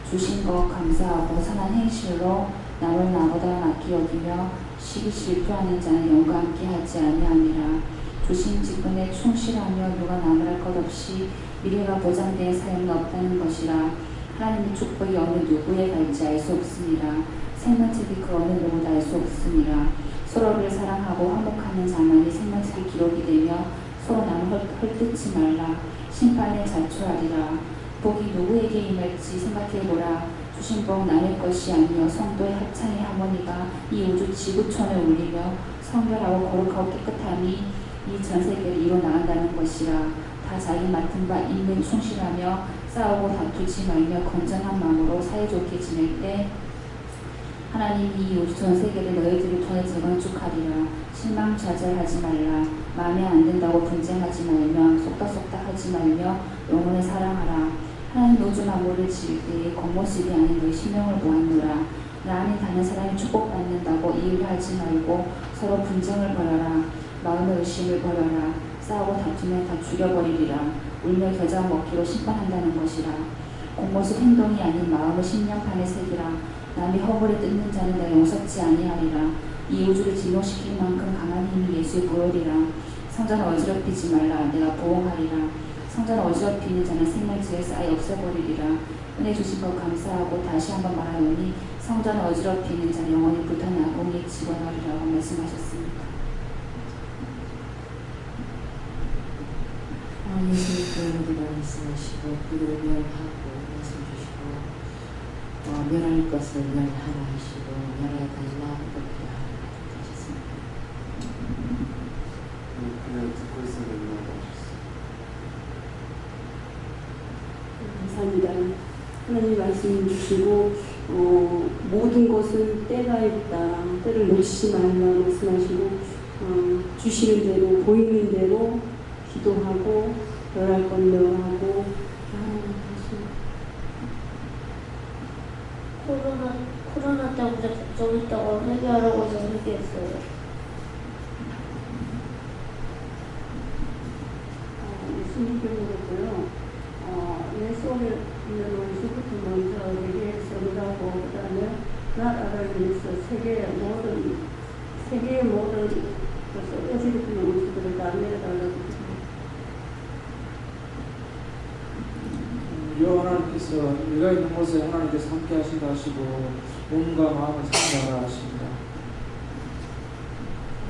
주신 것 감사하고 선한 행실로 남을 나보다 낫게 여기며 시기 질투하는 자는 영과 함께 하지 아니함이라. 주신 직분에 충실하며 누가 남을 할 것 없이 미래가 보장된 삶은 없다는 것이라. 하나님의 축복이 어느 누구에 갈지 알 수 없습니다. 생명책이 그 어느 누구도 알 수 없습니다. 서로를 사랑하고 화목하는 자만이 생명책이 기록이 되며 서로 남을 헐뜯지 말라. 심판에 자초하리라. 복이 누구에게 임할지 생각해보라. 주신 복 남의 것이 아니여 성도의 합창의 하모니가 이 우주 지구촌에 울리며 성결하고 거룩하고 깨끗함이 이 전세계를 이뤄나간다는 것이라. 다 자기 맡은 바 임무에 충실하며 싸우고 다투지 말며 건전한 마음으로 사이좋게 지낼 때 하나님이 이 우주 전세계를 너희들을 통해 재건축하리라. 실망좌절하지 말라. 마음에 안 든다고 분쟁하지 말며 속닥속닥 하지 말며 영혼을 사랑하라. 하나님 우주 만물을 지을 때에 겉모습이 아닌 너희 심령을 보았노라. 나 안에 다른 사람이 축복받는다고 이의를 하지 말고 서로 분쟁을 벌여라. 마음의 의심을 버려라. 싸우고 다투면 다 죽여버리리라. 울며 겨자 먹기로 심판한다는 것이라. 겉모습 행동이 아닌 마음을 심령판에 새기라. 남이 허물에 뜯는 자는 내 용서치 아니하리라. 이 우주를 진노시킬 만큼 강한 힘이 예수에 보이리라. 성전을 어지럽히지 말라. 내가 보호하리라. 성전을 어지럽히는 자는 생명지에서 아예 없애버리리라. 은혜 주신 것 감사하고 다시 한번 말하노니 성전을 어지럽히는 자는 영원히 불타는 악공에 집어넣으리라고 말씀하셨습니다. 예수님께서 말씀하시고 그를 멸하고 말씀 주시고 멸할 것을 멸하라 하시고 멸하여 달라 그렇게 하셨습니다. 그냥 듣고 있어야 된다고 하셨어요. 감사합니다. 하나님 말씀 주시고 모든 것은 때가 있다. 때를 놓치지 말라 말씀하시고 주시는 대로 보이는 대로 기도하고 멸할 건 멸하고 코로나 때문에 걱정했다고 회개하라고 해서 회개했어요. 무슨 얘기였고요. 내 속에 있는 원수부터 먼저 회개해서 그러고 그 다음에 나라를 위해서 세계의 모든 것을 어지럽히는 원수들을 다 내려달라고 하나님께서 내가 있는 곳에 하나님께서 함께 하신다 하시고 몸과 마음을 상하라 하십니다.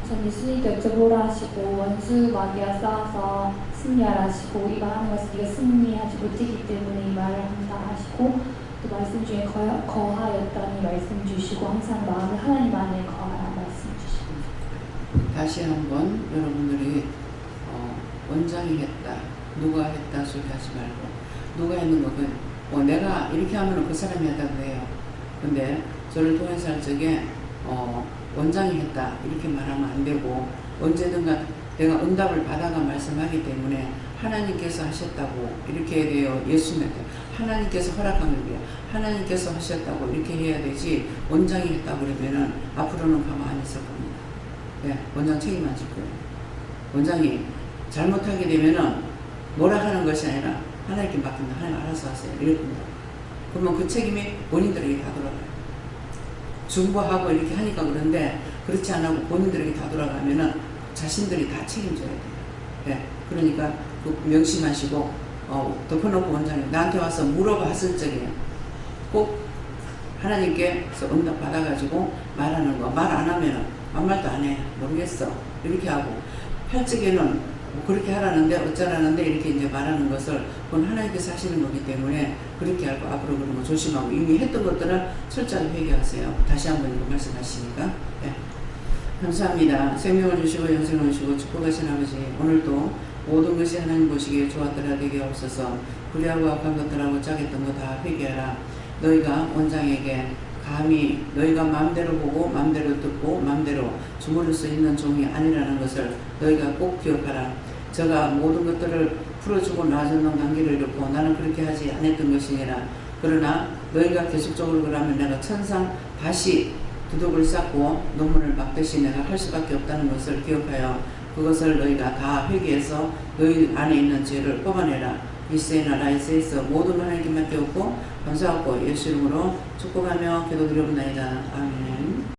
전 예수님께 여쭤보라 하시고 원수 마귀와 싸워서 승리하라 하시고 우리가 하는 것을 우리가 승리하지 못했기 때문에 이 말을 한다 하시고 또 말씀 중에 거하였다니 말씀 주시고 항상 마음을 하나님 안에 거하라 말씀 주시고 다시 한번 여러분들이 원장이 했다, 누가 했다 소리 하지 말고 누가 했는 거는 내가 이렇게 하면 그 사람이 했다고 해요. 근데 저를 통해서 할 적에 원장이 했다 이렇게 말하면 안 되고 언제든가 내가 응답을 받아가 말씀하기 때문에 하나님께서 하셨다고 이렇게 해야 돼요. 예수님한테 하나님께서 허락한 거예요. 하나님께서 하셨다고 이렇게 해야 되지 원장이 했다고 그러면은 앞으로는 가만히 있을 겁니다. 네, 원장 책임 안 질 거예요. 원장이 잘못하게 되면은 뭐라 하는 것이 아니라 하나님께 맡긴다. 하나님 알아서 하세요. 이럴 겁니다. 그러면 그 책임이 본인들에게 다 돌아가요. 중보하고 이렇게 하니까 그런데 그렇지 않고 본인들에게 다 돌아가면은 자신들이 다 책임져야 돼요. 네. 그러니까 그 명심하시고 덮어놓고 원장님 나한테 와서 물어봤을 적에 꼭 하나님께서 응답 받아가지고 말하는 거. 말 안 하면 아무 말도 안 해. 모르겠어. 이렇게 하고 할 적에는 뭐 그렇게 하라는데 어쩌라는데 이렇게 이제 말하는 것을 그건 하나님께서 하시는 거기 때문에 그렇게 하고 앞으로 그런 거 조심하고 이미 했던 것들은 철저히 회개하세요. 다시 한번 이거 말씀하시니까. 네. 감사합니다. 생명을 주시고 영생을 주시고 축복하신 아버지, 오늘도 모든 것이 하나님 보시기에 좋았더라 되게 없어서 불의하고 악한 것들하고 짜겠던 거 다 회개하라. 너희가 원장에게 감히 너희가 마음대로 보고 마음대로 듣고 마음대로 주무를 수 있는 종이 아니라는 것을 너희가 꼭 기억하라. 저가 모든 것들을 풀어주고 놔주는 관계를 겪고 나는 그렇게 하지 않았던 것이니라. 그러나 너희가 계속적으로 그러면 내가 천상 다시 두둑을 쌓고 논문을 막듯이 내가 할 수밖에 없다는 것을 기억하여 그것을 너희가 다 회개해서 너희 안에 있는 죄를 뽑아내라. 이세나 라이세에서 모든 하나님께 맡겼고 감사하고 예수 이름으로 축복하며 기도드려옵나이다. 아멘.